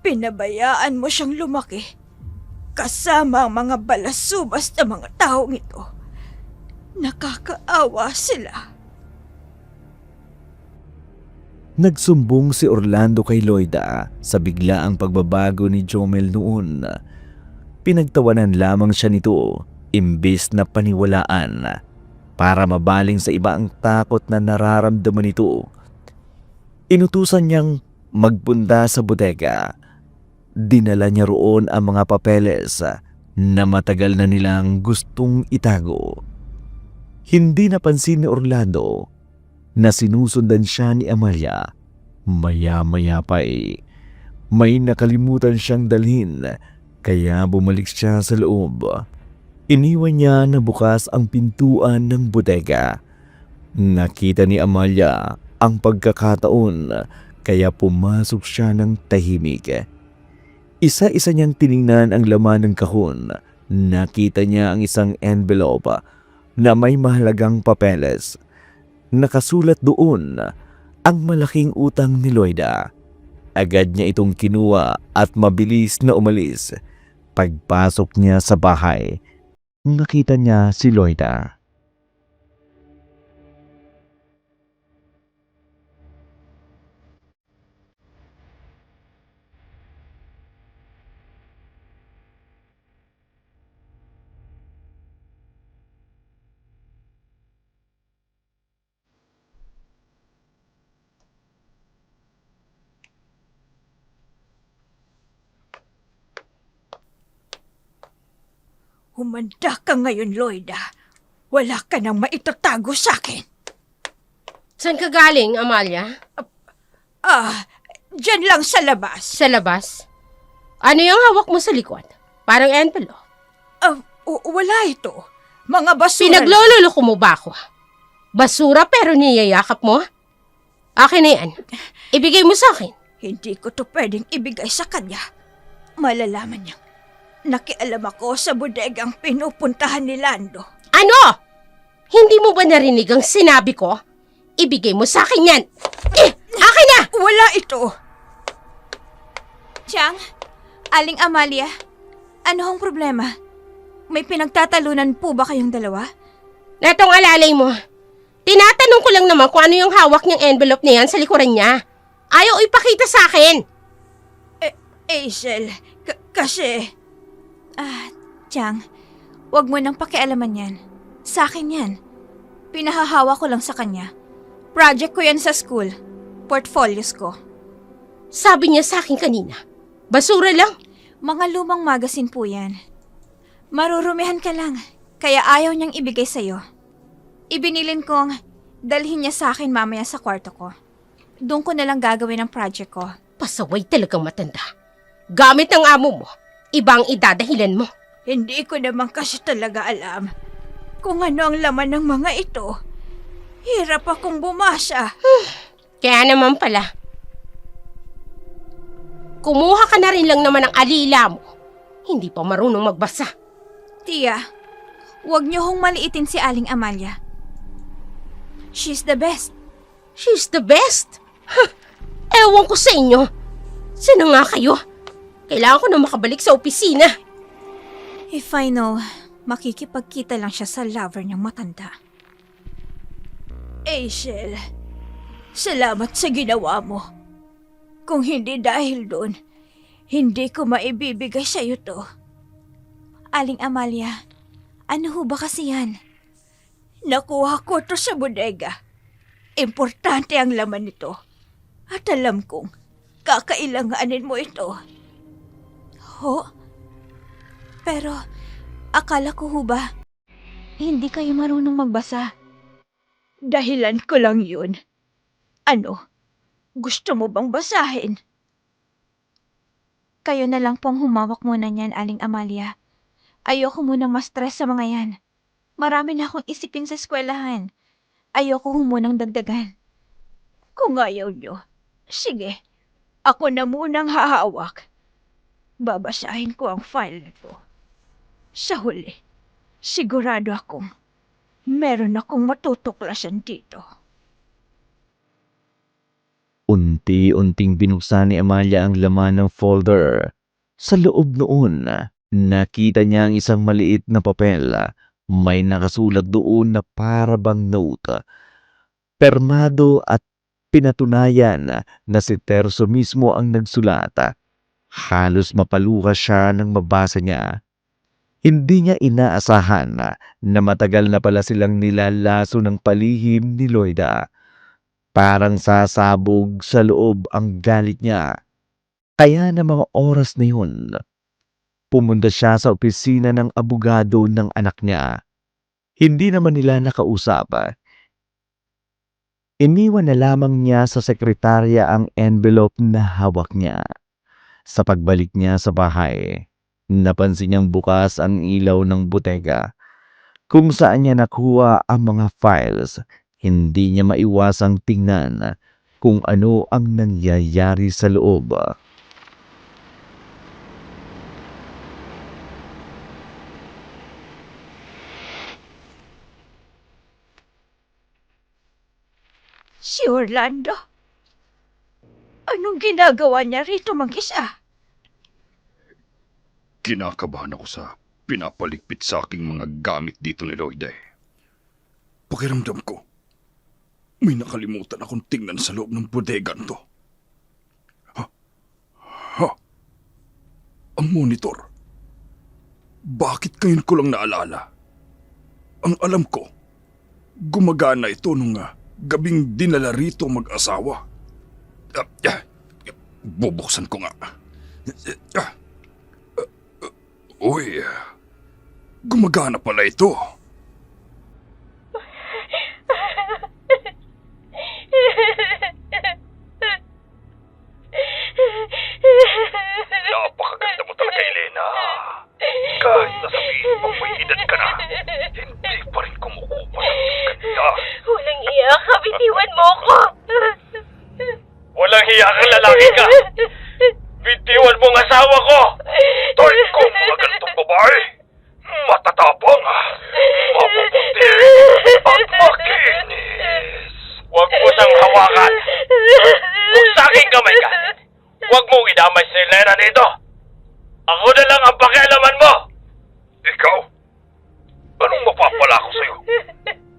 Speaker 1: Pinabayaan mo siyang lumaki. Kasama ang mga balasubas na mga taong ito. Nakakaawa sila.
Speaker 5: Nagsumbong si Orlando kay Loida sa biglaang pagbabago ni Jomel noon. Pinagtawanan lamang siya nito imbes na paniwalaan para mabaling sa iba ang takot na nararamdaman nito. Inutusan niyang magpunta sa bodega. Dinala niya roon ang mga papeles na matagal na nilang gustong itago. Hindi napansin ni Orlando na sinusundan siya ni Amalia. Maya-maya pa may nakalimutan siyang dalhin kaya bumalik siya sa loob. Iniwan niya na bukas ang pintuan ng bodega. Nakita ni Amalia ang pagkakataon kaya pumasok siya ng tahimik. Isa-isa niyang tiningnan ang laman ng kahon. Nakita niya ang isang envelope na may mahalagang papeles. Nakasulat doon ang malaking utang ni Loida. Agad niya itong kinuha at mabilis na umalis. Pagpasok niya sa bahay, nakita niya si Loida.
Speaker 1: Humanda ka ngayon, Loida. Wala ka nang maitatago sa akin.
Speaker 4: Saan ka galing, Amalia?
Speaker 1: Diyan lang sa labas.
Speaker 4: Sa labas? Ano yung hawak mo sa likod? Parang envelope.
Speaker 1: Wala ito. Mga basura.
Speaker 4: Pinaglololoko mo ba ako? Basura pero niyayakap mo? Akin na yan. Ibigay mo sa akin.
Speaker 1: Hindi ko to pwedeng ibigay sa kanya. Malalaman niya. Nakialam ako sa bodegang pinupuntahan ni Lando.
Speaker 4: Ano? Hindi mo ba narinig ang sinabi ko? Ibigay mo sa akin yan. Akin na!
Speaker 1: Wala ito. Chang, Aling Amalia, ano ang problema? May pinagtatalunan po ba kayong dalawa?
Speaker 4: Netong alalay mo. Tinatanong ko lang naman kung ano yung hawak niyang envelope na yan sa likuran niya. Ayaw ipakita sa akin.
Speaker 1: Hazel, kasi... Chang, wag mo nang pakialaman yan. Sa akin yan. Pinahahawa ko lang sa kanya. Project ko yan sa school. Portfolios ko.
Speaker 4: Sabi niya sa akin kanina, basura lang.
Speaker 1: Mga lumang magazine po yan. Marurumihan ka lang, kaya ayaw niyang ibigay sa'yo. Ibinilin kong dalhin niya sa akin mamaya sa kwarto ko. Doon ko nalang gagawin ang project ko.
Speaker 4: Pasaway talagang matanda. Gamit ng amo mo, ibang idadahilan mo.
Speaker 1: Hindi ko naman kasi talaga alam kung ano ang laman ng mga ito. Hirap akong bumasa.
Speaker 4: Kaya naman pala, kumuha ka na rin lang naman ng alila mo. Hindi pa marunong magbasa.
Speaker 1: Tia, huwag niyo hong maliitin si Aling Amalia. She's the best.
Speaker 4: She's the best? Ewan ko sa inyo. Sino nga kayo? Kailangan ko na makabalik sa opisina.
Speaker 1: If I know, makikipagkita lang siya sa lover niyang matanda. Asiel, salamat sa ginawa mo. Kung hindi dahil doon, hindi ko maibibigay sa'yo to. Aling Amalia, ano ho ba kasi yan? Nakuha ko to sa bodega. Importante ang laman nito. At alam kong kakailanganin mo ito. Ho? Pero, akala ko ho ba, hindi kayo marunong magbasa? Dahilan ko lang yun. Ano? Gusto mo bang basahin? Kayo na lang pong humawak muna niyan, Aling Amalia. Ayoko munang ma-stress sa mga yan. Marami na akong isipin sa eskwelahan. Ayoko munang dagdagan. Kung ayaw nyo, sige, ako na munang hahawak. Babasahin ko ang file nito. Sa huli, sigurado akong meron akong matutuklasan dito.
Speaker 5: Unti-unting binuksan ni Amalia ang laman ng folder. Sa loob noon, nakita niya ang isang maliit na papel. May nakasulat doon na para bang note. Permado at pinatunayan na si Terso mismo ang nagsulat. Halos mapaluha siya nang mabasa niya. Hindi niya inaasahan na matagal na pala silang nilalaso ng palihim ni Loida. Parang sasabog sa loob ang galit niya. Kaya na mga oras na yun, pumunta siya sa opisina ng abogado ng anak niya. Hindi naman nila nakausap. Iniwan na lamang niya sa sekretarya ang envelope na hawak niya. Sa pagbalik niya sa bahay, napansin niyang bukas ang ilaw ng botega. Kung saan niya nakuha ang mga files, hindi niya maiwasang tingnan kung ano ang nangyayari sa loob.
Speaker 1: Si Orlando? Anong ginagawa niya rito mag-isa?
Speaker 3: Kinakabahan ako sa pinapaligpit sa aking mga gamit dito ni Loida. Pakiramdam ko, may nakalimutan akong tingnan sa loob ng bodegan to. Ha? Ang monitor. Bakit ngayon ko lang naalala? Ang alam ko, gumagana ito nung gabing dinala rito mag-asawa. Bubuksan ko nga. Uy, gumagana pala ito. Napakaganda mo talaga, Elena. Kahit nasabihin pang may edad ka na, hindi pa rin kumukupas ang ganda.
Speaker 4: Walang iya ka, bitiwan mo ko.
Speaker 2: Walang hiya kang lalaki ka! Bitiwan mo ang asawa ko!
Speaker 3: Toy ko mga ganitong babae. Matatapang, mapuputi, at makinis.
Speaker 2: Huwag mo siyang hawakan! Kung sa aking kamay ka, huwag mong idamay si Elena dito! Ako na lang ang pakialaman mo!
Speaker 3: Ikaw? Anong mapapala ko sa'yo?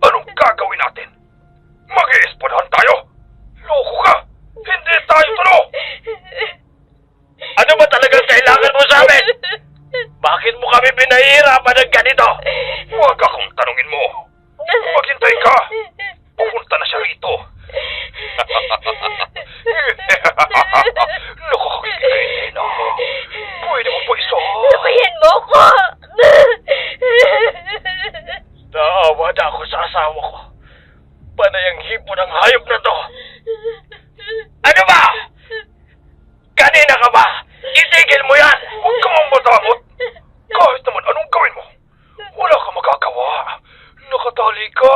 Speaker 3: Anong gagawin natin? Mag-iespadahan tayo? Loko ka! Hindi tayo tulo!
Speaker 2: Ano ba talagang kailangan mo sa amin? Bakit mo kami pinahihirapan ng ganito?
Speaker 3: Huwag akong tanungin mo. Maghintay ka!
Speaker 2: Nagtiwada ako sa asawa ko. Panay ang hipo ng hayop na to. Ano ba? Kanina ka ba? Itigil mo yan!
Speaker 3: Huwag ka mang matakot. Kahit naman anong gawin mo, wala ka magagawa. Nakatali ka.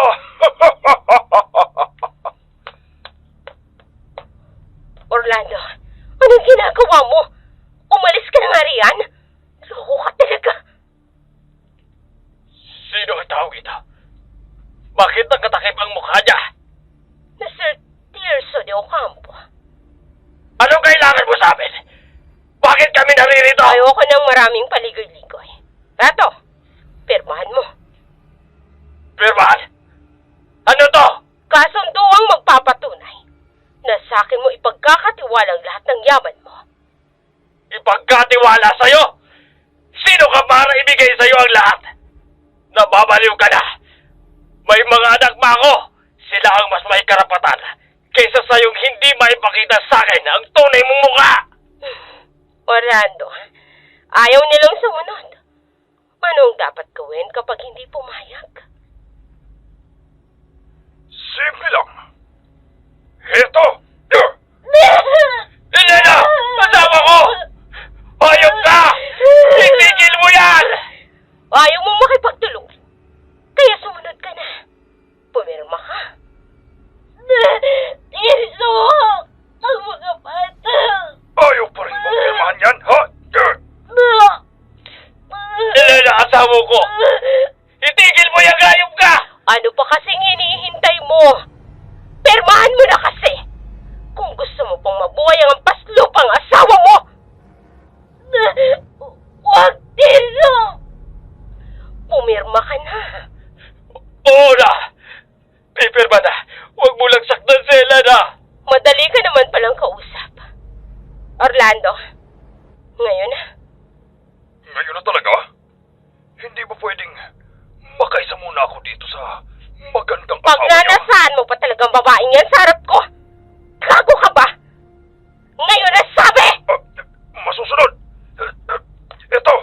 Speaker 4: Orlando, anong ginagawa mo? Umalis ka na nga riyan? Loko ka talaga.
Speaker 2: Sino ang tao ito? Bakit nagkatakip ang mukha niya?
Speaker 4: Mr. Tirso de Ocampo.
Speaker 2: Anong kailangan mo sa amin? Bakit kami naririto?
Speaker 4: Ayoko ng maraming paligoy-ligoy. Eto, pirmahan mo.
Speaker 2: Pirmahan? Ano to?
Speaker 4: Kasunduang magpapatunay na sa akin mo ipagkakatiwalang lahat ng yaman mo.
Speaker 2: Ipagkatiwala sa'yo? Sino ka para ibigay sa'yo ang lahat? Nababaliw ka na. May mga anak ba ako? Sila ang mas may karapatan kaysa sa'yong hindi maipakita sa akin ang tunay mong mukha.
Speaker 4: Orlando, ayaw nilang sumunod. Anong dapat gawin kapag hindi pumayag?
Speaker 3: Simple lang. Heto.
Speaker 2: Elena! Asawa ko! Hayop ka! Itigil mo yan!
Speaker 4: Ayaw mo makipagtulong. Kaya sumunod ka na. Pumirma ka. Tirso! Ang mga bata!
Speaker 3: Ayaw pa rin mong pirmahan yan, ha?
Speaker 2: Elena, asawa ko! Itigil mo yung hayop ka!
Speaker 4: Ano pa kasing hinihintay mo? Pirmahan mo na kasi! Kung gusto mo pang mabuhay ang paslupang asawa mo! Huwag, Tirso! Pumirma ka na.
Speaker 2: Oo na! Pipirma na! Huwag mo lang saktan si Elena!
Speaker 4: Madali ka naman palang kausap. Orlando, ngayon na.
Speaker 3: Ngayon na talaga? Hindi ba pwedeng makaisa muna ako dito sa magandang asawa niyo?
Speaker 4: Pagnanasaan mo pa talagang babaeng yan sa harap ko. Gago ka ba? Ngayon na sabi!
Speaker 3: Masusunod! Ito!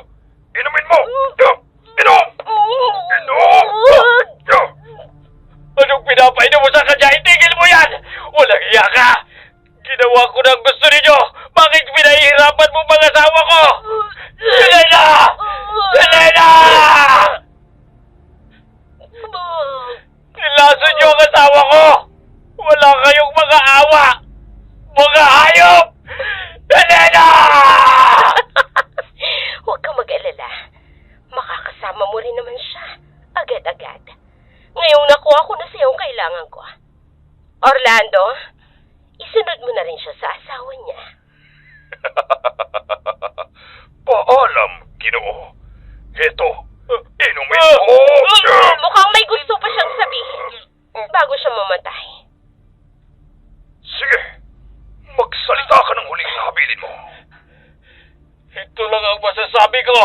Speaker 3: Inumin mo! Inom! Inom!
Speaker 2: Anong pinapainom mo sa kanya? Itigil mo yan! Walang iya ka! Ginawa ko ng gusto ninyo! Bakit pinahihirapan mo mga asawa ko? Elena! Elena! Nilason niyo ang asawa ko! Wala kayong mga awa! Mga hayop! Elena!
Speaker 4: Huwag kang mag-alala. Makakasama mo rin naman siya. Agad-agad. Ngayong nakuha ko na siyang kailangan ko. Orlando, isunod mo na rin siya sa asawa niya.
Speaker 3: Paalam, Ginoo. Ito, inumin mo!
Speaker 4: Mukhang may gusto pa siyang sabihin bago siya mamatay.
Speaker 3: Sige, magsalita ka ng huling habilin mo.
Speaker 2: Ito lang ang masasabi ko.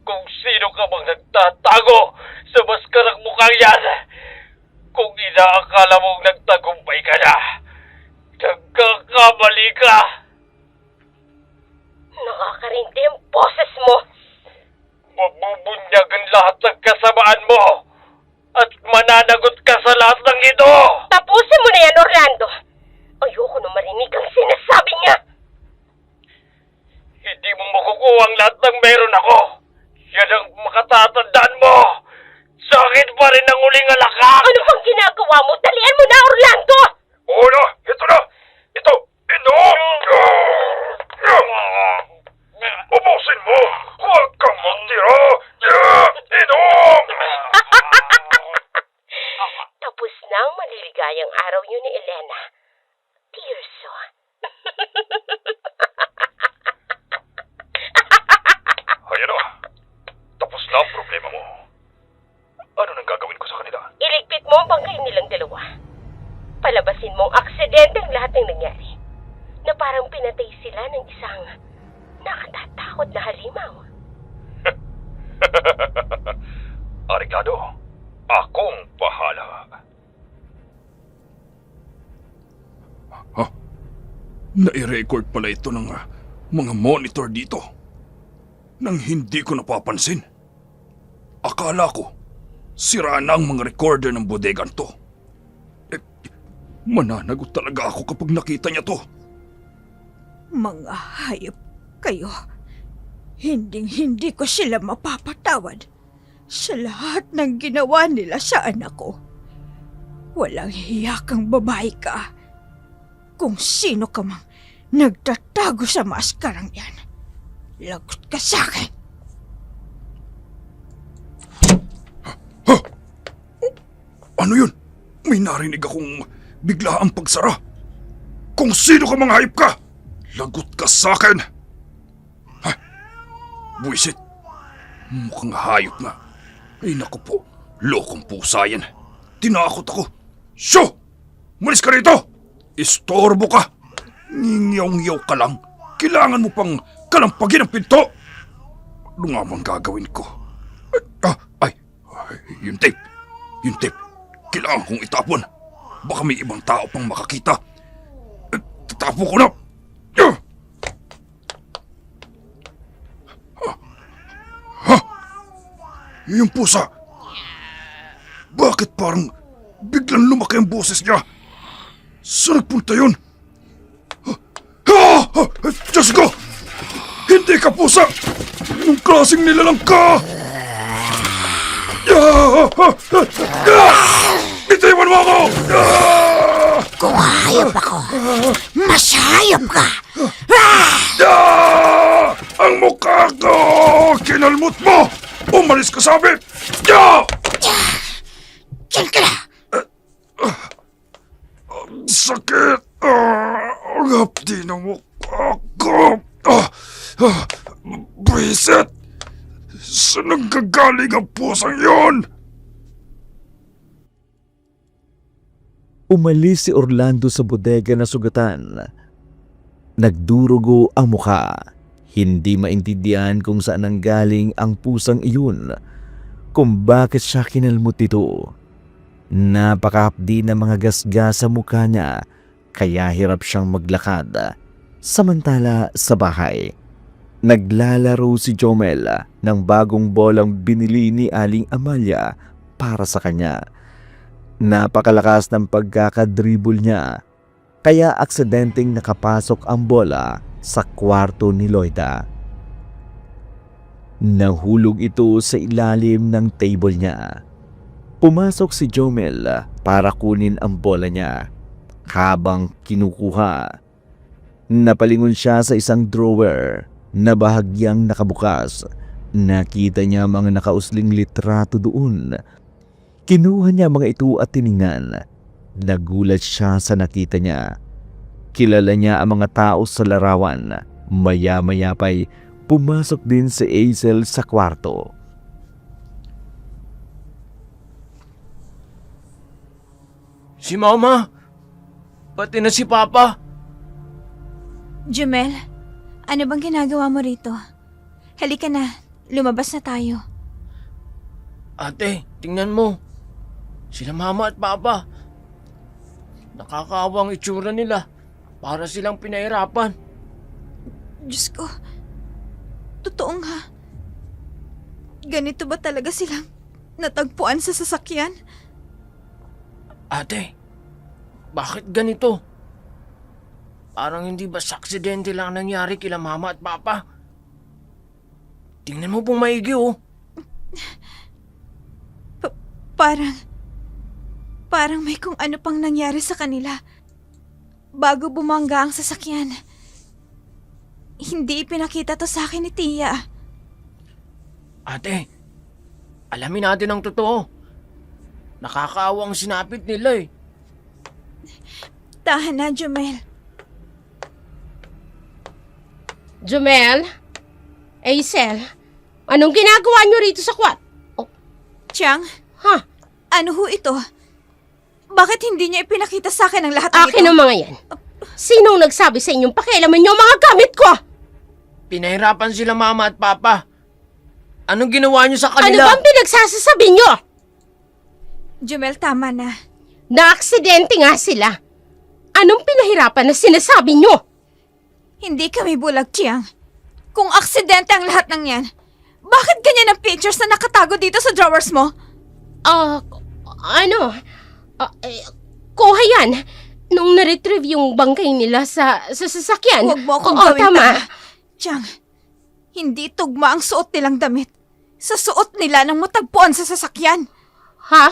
Speaker 2: Kung sino ka bang nagtatago sa maskarang mukhang yan. Kung inaakala mong nagtagumpay ka na, nagkakamali ka.
Speaker 4: Nakakarindi ang boses mo.
Speaker 2: Mabubunyag ang lahat ng kasamaan mo. At mananagot ka sa lahat ng ito.
Speaker 4: Tapusin mo na yan, Orlando. Ayoko na marinig ang sinasabi niya.
Speaker 2: Hindi mo makukuha ang lahat ng meron ako. Yan ang makatatandaan mo. Sa akin pa rin ang uling alakak.
Speaker 4: Ano bang ginagawa mo? Dalian mo na, Orlando!
Speaker 3: Oo na, ito na! Ito, inom! Ubusin mo! Huwag kang magtira! Inom!
Speaker 4: Tapos na ang maliligayang araw niyo ni Elena. Tirso.
Speaker 3: Ayan na. Tapos na ang problema mo. Ano nang gagawin ko sa kanila?
Speaker 4: Iligpit mo ang bangkay nilang dalawa. Palabasin mong aksidente ang lahat ng nangyari. Na parang pinatay sila ng isang nakatatakot na halimaw.
Speaker 3: Arigado, akong bahala. Nai-record pala ito ng mga monitor dito. Nang hindi ko napapansin. Akala ko, sira na ang mga recorder ng bodegan to. Mananagot talaga ako kapag nakita niya to.
Speaker 1: Mga hayop kayo. Hinding-hindi ko sila mapapatawad sa lahat ng ginawa nila sa anak ko. Walang hiya kang babae ka. Kung sino ka mang nagtatago sa maskarang yan, lagot ka sa akin.
Speaker 3: Ano yun? May narinig akong biglaang pagsara. Kung sino ka mga hayop ka, lagot ka sa akin. Ha? Buisit. Mukhang hayop nga. Ay naku po, lokong pusa yan. Tinakot ako. Shoo! Malis ka rito! Istorbo ka! Ngingiyaw-ngiyaw ka lang. Kailangan mo pang kalampagin ang pinto. Ano nga bang gagawin ko? Ay, yung tape. Yung tape. Kailangan kong itapon. Baka may ibang tao pang makakita. Tatapo ko na. Yung pusa. Bakit parang biglang lumaki ang boses niya? Saan nagpunta yun? Diyos ko! Hindi ka pusa! Anong klaseng nilalang ka? Bitiwan mo ako!
Speaker 4: Kung hayop ako, mas hayop ka!
Speaker 3: Ang mukha ko! Kinalmot mo! Umalis ka sabi!
Speaker 4: Diyan ka na!
Speaker 3: Sakit! Ang hapdi ng mukha ko! Buisit! Saan nanggagaling ang pusang yon?
Speaker 5: Umalis si Orlando sa bodega na sugatan. Nagdurugo ang mukha. Hindi maintindihan kung saan nanggaling ang pusang iyon, kung bakit siya kinalmot ito. Napakahapdi ng mga gasgas sa mukha niya, kaya hirap siyang maglakad. Samantala sa bahay, naglalaro si Jomel ng bagong bolang binili ni Aling Amalia para sa kanya. Napakalakas ng pagkakadribble niya, kaya aksidenteng nakapasok ang bola sa kwarto ni Loida. Nahulog ito sa ilalim ng table niya. Pumasok si Jomel para kunin ang bola niya. Habang kinukuha, napalingon siya sa isang drawer na bahagyang nakabukas. Nakita niya mga nakausling litrato doon. Kinuha niya mga ito at tiningnan. Nagulat siya sa nakita niya. Kilala niya ang mga tao sa larawan. Maya-maya pa'y pumasok din si Hazel sa kwarto.
Speaker 2: Si Mama! Pati na si Papa!
Speaker 1: Jumel, ano bang ginagawa mo rito? Halika na, lumabas na tayo.
Speaker 2: Ate, tingnan mo. Sila Mama at Papa. Nakakaawang itsura nila. Para silang pinahirapan.
Speaker 1: Diyos ko, totoo nga. Ganito ba talaga silang natagpuan sa sasakyan?
Speaker 2: Ate, bakit ganito? Parang hindi ba sa aksidente lang nangyari kila Mama at Papa? Tingnan mo pong maigi oh.
Speaker 1: Parang may kung ano pang nangyari sa kanila. Bago bumangga ang sasakyan. Hindi ipinakita to sa akin ni Tia.
Speaker 2: Ate, alamin natin ang totoo. Nakakaawang sinapit nila eh.
Speaker 1: Tahan na, Jumel.
Speaker 4: Jumel? Hazel? Anong ginagawa niyo rito sa kwat?
Speaker 1: Chang,
Speaker 4: Ha?
Speaker 1: ano ho ito? Bakit hindi niya ipinakita sa akin ang lahat ng
Speaker 4: Akin
Speaker 1: ito?
Speaker 4: ang mga yan. Sinong nagsabi sa inyong pakialaman niyo ang mga gamit ko?
Speaker 2: Pinahirapan sila Mama at Papa. Anong ginawa niyo sa
Speaker 4: Ano
Speaker 2: kanila?
Speaker 4: bang pinagsasasabi niyo?
Speaker 1: Jumel, tama na.
Speaker 4: Na-aksidente nga sila. Anong pinahirapan na sinasabi niyo?
Speaker 1: Hindi kami bulag, Chiang. Kung aksidente ang lahat ng yan, bakit ganyan ang pictures na nakatago dito sa drawers mo?
Speaker 4: Ano? Kuha yan. Nung na-retrieve yung bangkay nila sa sasakyan.
Speaker 1: Huwag mo akong
Speaker 4: Oo,
Speaker 1: gawin
Speaker 4: tama.
Speaker 1: Chang, hindi tugma ang suot nilang damit sa suot nila nang matagpuan sa sasakyan.
Speaker 4: Ha?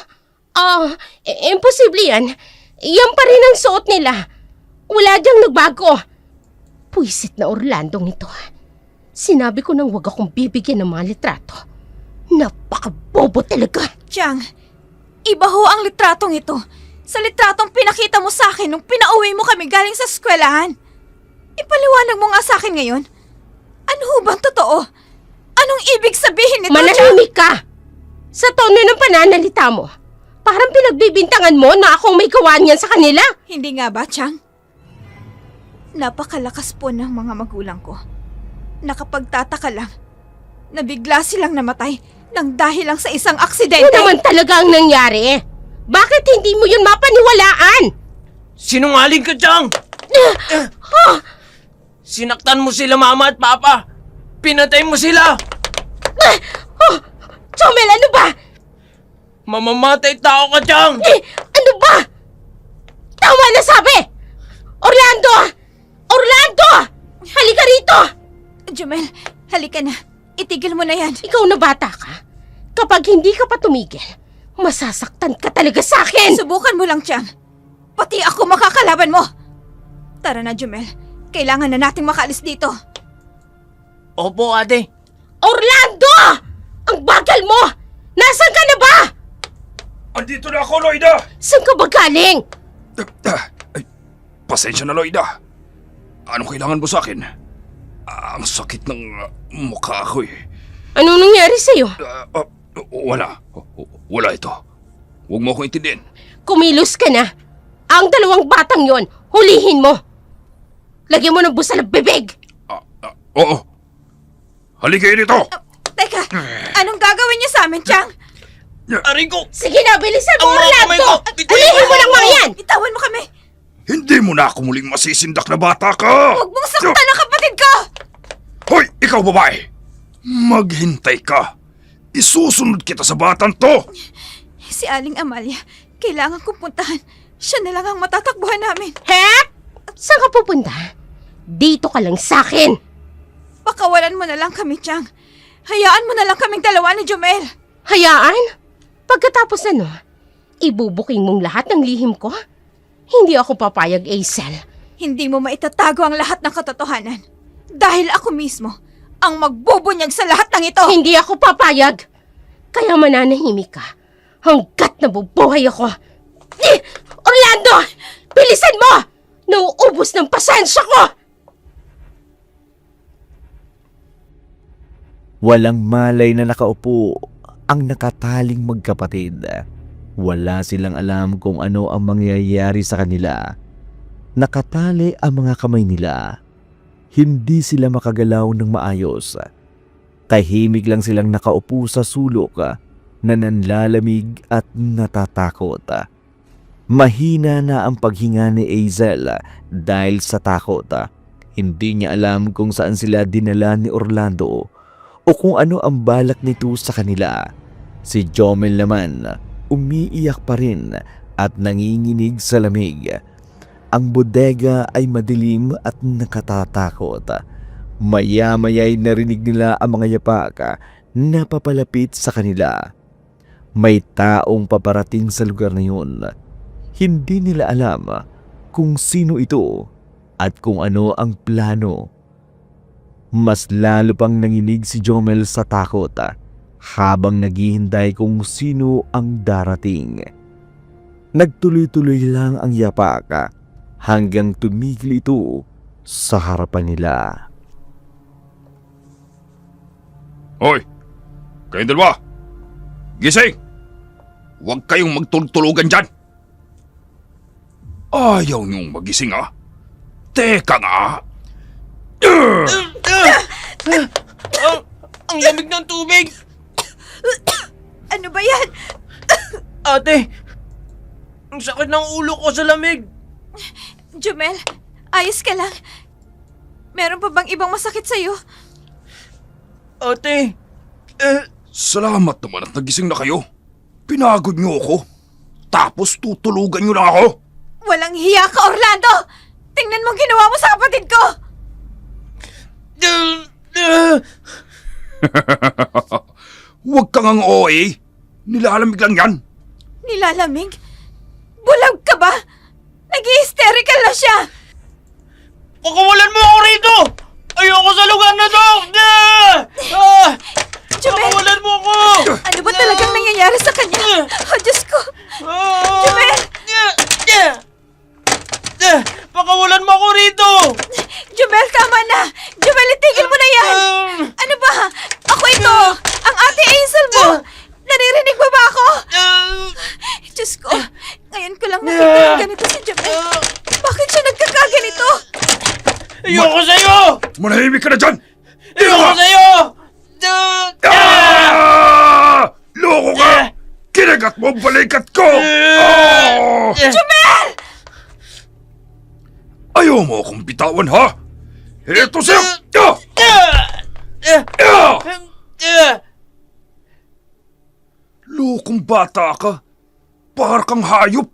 Speaker 4: Imposible yan. Yan pa rin ang suot nila. Wala diyang nagbago. Puwisit na Orlandong ito. Sinabi ko nang wag akong bibigyan ng mga litrato. Napakabobo talaga.
Speaker 1: Chang, iba ho ang litratong ito sa litratong pinakita mo sa akin nung pinauwi mo kami galing sa eskwelahan. Ipaliwanag mo nga sa akin ngayon. Ano ho bang totoo? Anong ibig sabihin nito, Chang?
Speaker 4: Manahimik ka! Sa tono ng pananalita mo, parang pinagbibintangan mo na akong may gawan yan sa kanila.
Speaker 1: Hindi nga ba, Chang? Napakalakas po ng mga magulang ko. Nakapagtataka lang na bigla silang namatay nang dahil lang sa isang
Speaker 4: Ano
Speaker 1: aksidente.
Speaker 4: naman talaga ang nangyari? Bakit hindi mo yun mapaniwalaan?
Speaker 2: Sinungaling ka, Chang! Sinaktan mo sila, Mama at Papa! Pinatay mo sila!
Speaker 4: Chomel, ano ba?
Speaker 2: Mamamatay tao ka, Chang!
Speaker 4: Ano ba? Tama na sabi! Orlando! Orlando! Halika rito!
Speaker 1: Jumel, halika na. Itigil mo na yan.
Speaker 4: Ikaw na bata ka. Kapag hindi ka pa tumigil, masasaktan ka talaga sa akin!
Speaker 1: Subukan mo lang, Chang. Pati ako makakalaban mo. Tara na, Jumel. Kailangan na nating makaalis dito.
Speaker 2: Opo, ate.
Speaker 4: Orlando! Ang bagal mo! Nasaan ka na ba?
Speaker 3: Andito na ako, Loida!
Speaker 4: Saan ka ba galing?
Speaker 3: Ay, pasensya na, Loida. Anong kailangan mo sa akin? Ang sakit ng mukha ko eh.
Speaker 4: Ano nangyari sa'yo?
Speaker 3: Wala. Wala ito. Huwag mo ako intindihin.
Speaker 4: Kumilos ka na. Ang dalawang batang yon, hulihin mo. Lagyan mo ng busa ng bibig.
Speaker 3: Oo. Halika kayo dito!
Speaker 1: Teka, anong gagawin niyo sa amin, Chang?
Speaker 2: Aray ko!
Speaker 4: Sige na, bilisan mo,
Speaker 2: Ang mga kamay
Speaker 4: Orlando!
Speaker 2: ko! Bitayin
Speaker 4: Hulihin mo
Speaker 2: mo
Speaker 4: ng mga yan!
Speaker 1: Bitawan mo kami.
Speaker 3: Hindi mo na ako muling masisindak na bata ka!
Speaker 1: Huwag mong saktan ang kapatid ko!
Speaker 3: Hoy, ikaw babae! Maghintay ka! Isusunod kita sa batang to!
Speaker 1: Si Aling Amalia, kailangan kong puntahan. Siya na lang ang matatakbuhan namin.
Speaker 4: Hep! Saan ka pupunta? Dito ka lang sa akin!
Speaker 1: Pakawalan mo na lang kami, Chang. Hayaan mo na lang kaming dalawa ni Jomel.
Speaker 4: Hayaan? Pagkatapos ano, ibubuking mong lahat ng lihim ko? Hindi ako papayag, Aisel.
Speaker 1: Hindi mo maitatago ang lahat ng katotohanan. Dahil ako mismo ang magbubunyag sa lahat ng ito.
Speaker 4: Hindi ako papayag. Kaya mananahimik ka hanggat nabubuhay ako. Orlando! Bilisan mo! Nauubos ng pasensya ko!
Speaker 5: Walang malay na nakaupo ang nakataling magkapatid. Wala silang alam kung ano ang mangyayari sa kanila. Nakatali ang mga kamay nila. Hindi sila makagalaw ng maayos. Tahimik lang silang nakaupo sa sulok na nanlalamig at natatakot. Mahina na ang paghinga ni Aisel dahil sa takot. Hindi niya alam kung saan sila dinala ni Orlando o kung ano ang balak nito sa kanila. Si Jomel naman, umiiyak pa rin at nanginginig sa lamig. Ang bodega ay madilim at nakatatakot. Maya-maya'y narinig nila ang mga yapak na papalapit sa kanila. May taong paparating sa lugar na yun. Hindi nila alam kung sino ito at kung ano ang plano. Mas lalo pang nanginig si Jomel sa takot habang naghihintay kung sino ang darating. Nagtuloy-tuloy lang ang yapak hanggang tumigil ito sa harapan nila.
Speaker 3: Hoy! Kayong dalawa! Gising! Huwag kayong magtultulugan dyan! Ayaw niyong magising Teka nga!
Speaker 2: Ang lamig ng tubig!
Speaker 1: Ano ba yan?
Speaker 2: Ate! Ang sakit ng ulo ko sa lamig!
Speaker 1: Jomel, ayos ka lang. Meron pa bang ibang masakit sa'yo?
Speaker 2: Ate!
Speaker 3: Salamat naman at nagising na kayo. Pinagod niyo ako. Tapos tutulugan niyo lang ako.
Speaker 1: Walang hiya ka, Orlando! Tingnan mo ang ginawa mo sa kapatid ko!
Speaker 3: Huwag kang ang OA. Nilalamig lang yan.
Speaker 1: Nilalamig? Bulag ka ba? Nag-hysterical na siya!
Speaker 2: Pakawalan mo ako rito! Ayoko sa lugar na to!
Speaker 1: Jumel!
Speaker 2: Pakawalan mo ako!
Speaker 1: Ano ba talagang nangyayari sa kanya? Oh, Diyos ko! Jumel!
Speaker 2: Pakawalan mo ako rito!
Speaker 1: Jumel, tama na! Jumel, itigil mo na yan! Ano ba? Ako ito! Ang ate Hazel mo! Naririnig mo ba ako? Diyos ko! Ngayon ko lang nakita na ganito si Jumel. Bakit siya nagkakaganito?
Speaker 2: Ayoko sa'yo!
Speaker 3: Manahimik ka na dyan!
Speaker 2: Ayoko sa'yo!
Speaker 3: Loko ka! Kinagat mo ang balikat ko! Ah!
Speaker 1: Jumel!
Speaker 3: Ayaw mo akong bitawan, ha? Ito sa'yo! Lokong bata ka. Para kang hayop.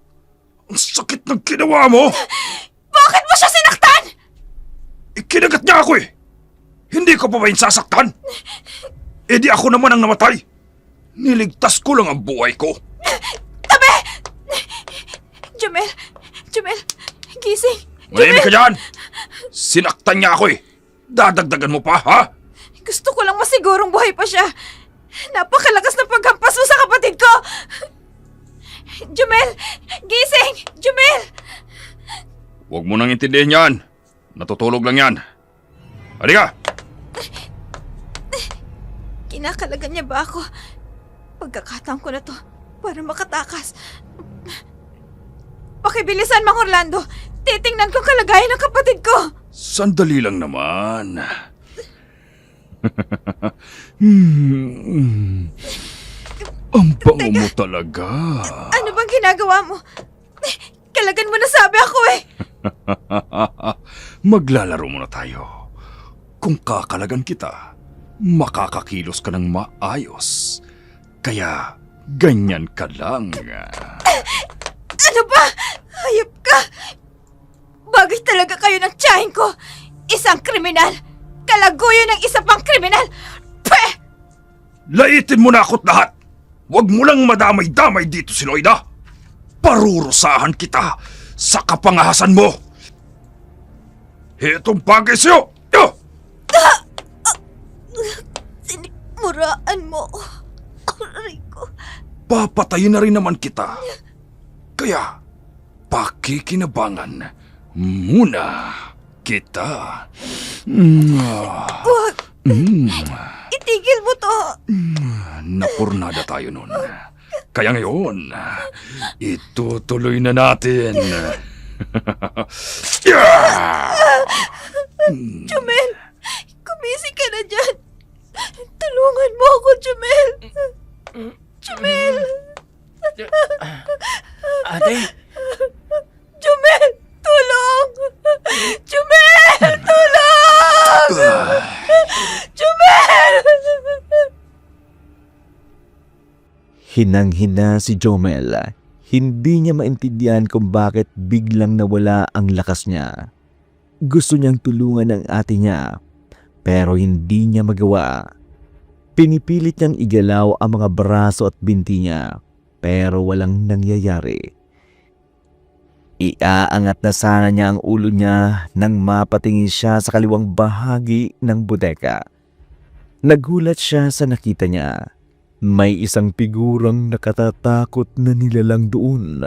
Speaker 3: Ang sakit ng ginawa mo.
Speaker 1: Bakit mo siya sinaktan?
Speaker 3: Ikinagat niya ako eh. Hindi ko pa ba yung sasaktan? E di ako naman ang namatay. Niligtas ko lang ang buhay ko.
Speaker 1: Tabi! Jumel! Jumel! Gising!
Speaker 3: Manahimik ka dyan! Sinaktan niya ako eh. Dadagdagan mo pa, ha?
Speaker 1: Gusto ko lang masigurong buhay pa siya. Napakalakas na paghampas mo sa kapatid ko! Jumel! Gising! Jumel!
Speaker 3: Huwag mo nang intindihin yan. Natutulog lang yan. Halika!
Speaker 1: Kinakalagan niya ba ako? Pagkakataon ko na to para makatakas. Pakibilisan, Mang Orlando. Titingnan ko kalagayan ng kapatid ko.
Speaker 3: Sandali lang naman. Ang bango mo talaga.
Speaker 1: Ano bang ginagawa mo? Kalagan mo na sabi ako eh.
Speaker 3: Maglalaro muna tayo. Kung kakalagan kita, makakakilos ka ng maayos. Kaya, ganyan ka lang.
Speaker 1: Ano ba? Hayop ka! Bagay talaga kayo ng tiyahin ko. Isang kriminal. Kalaguyo ng isa pang kriminal. Pweh!
Speaker 3: Laitin mo na ako't lahat. Huwag mo lang madamay-damay dito si Loida. Parurusahan kita sa kapangahasan mo. Itong bagay sa'yo.
Speaker 1: Sinikmuraan mo. Aray ko.
Speaker 3: Papatayin na rin naman kita. Kaya, pakikinabangan muna kita.
Speaker 1: Huwag! Itigil mo to.
Speaker 3: Napurnada tayo nun. Kaya ngayon, itutuloy na natin.
Speaker 1: Jumel! Kumising ka na dyan. Tulungan mo ako, Jumel. Jumel!
Speaker 2: Ate?
Speaker 1: Jumel! Tulong! Jumel! Tulong! Jumel!
Speaker 5: Hinang-hina si Jomel. Hindi niya maintindihan kung bakit biglang nawala ang lakas niya. Gusto niyang tulungan ang ate niya, pero hindi niya magawa. Pinipilit niyang igalaw ang mga braso at binti niya, pero walang nangyayari. Iaangat na sana niya ang ulo niya nang mapatingin siya sa kaliwang bahagi ng bodega. Nagulat siya sa nakita niya. May isang figurang nakatatakot na nilalang doon.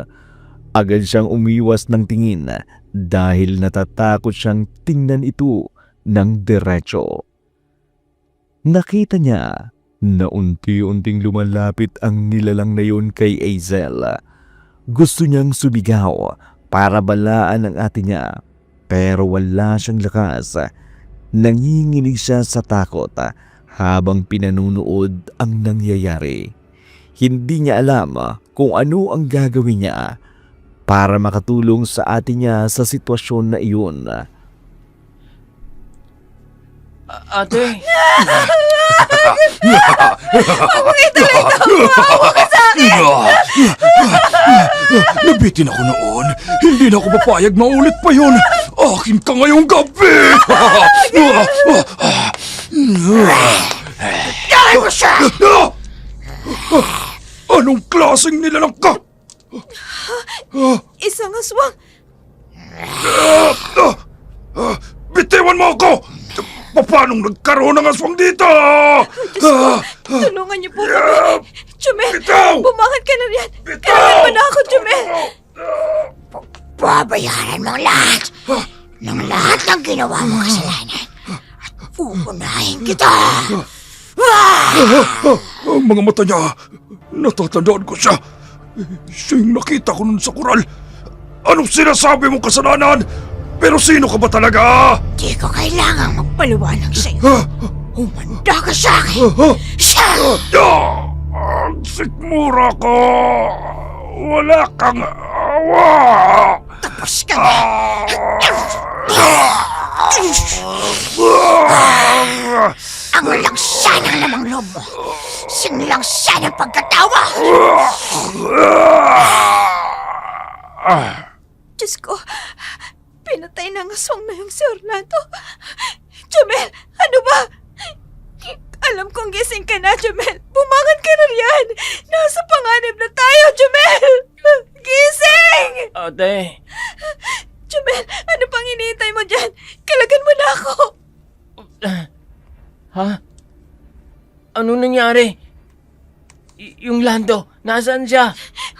Speaker 5: Agad siyang umiwas ng tingin dahil natatakot siyang tingnan ito ng diretso. Nakita niya na unti-unting lumalapit ang nilalang na yun kay Hazel. Gusto niyang sumigaw para balaan ang ate niya, pero wala siyang lakas. Nanginginig siya sa takot habang pinanunood ang nangyayari. Hindi niya alam kung ano ang gagawin niya para makatulong sa ate niya sa sitwasyon na iyon.
Speaker 2: Ate,
Speaker 3: Nabitin ako noon. Hindi na ako papayag maulit pa yun. Akin ka ngayong gabi.
Speaker 4: Dahil mo siya!
Speaker 3: Anong klaseng nilalang ka?
Speaker 1: Isang aswang.
Speaker 3: Bitiwan mo ako! Paanong nagkaroon ng aswang dito?
Speaker 1: Tulungan niyo po kami. Jumel,
Speaker 3: Bitaw!
Speaker 1: bumangon ka na riyan.
Speaker 3: Bitaw!
Speaker 1: Kailangan mo na ako, Jumel.
Speaker 4: Babayaran mo ang lahat ng lahat ng ginawa mong kasalanan. At pupunahin kita!
Speaker 3: Ang mga mata niya, natatandaan ko siya. Siya yung nakita ko nun sa koral. Anong sinasabi mong kasalanan? Pero sino ka ba talaga?
Speaker 4: Di ko kailangang magpaliwanag sa'yo. Humanda ka sa akin! Siya!
Speaker 3: Ang sikmura ko! Wala kang awa!
Speaker 4: Tapos ka na! Ang langsa ng lamang loob mo! Sinlangsa ng pagkatawa!
Speaker 1: Diyos ko, pinatay ng aswang na yung si Orlando. Jumel, ano ba? Alam kong gising ka na, Jumel. Bumangon ka na riyan. Nasa panganib na tayo, Jumel. Gising!
Speaker 2: ate,
Speaker 1: Jumel, ano pang iniintay mo dyan? Kalagan mo na ako.
Speaker 2: ha? Ano nangyari? Yung Lando, nasaan siya?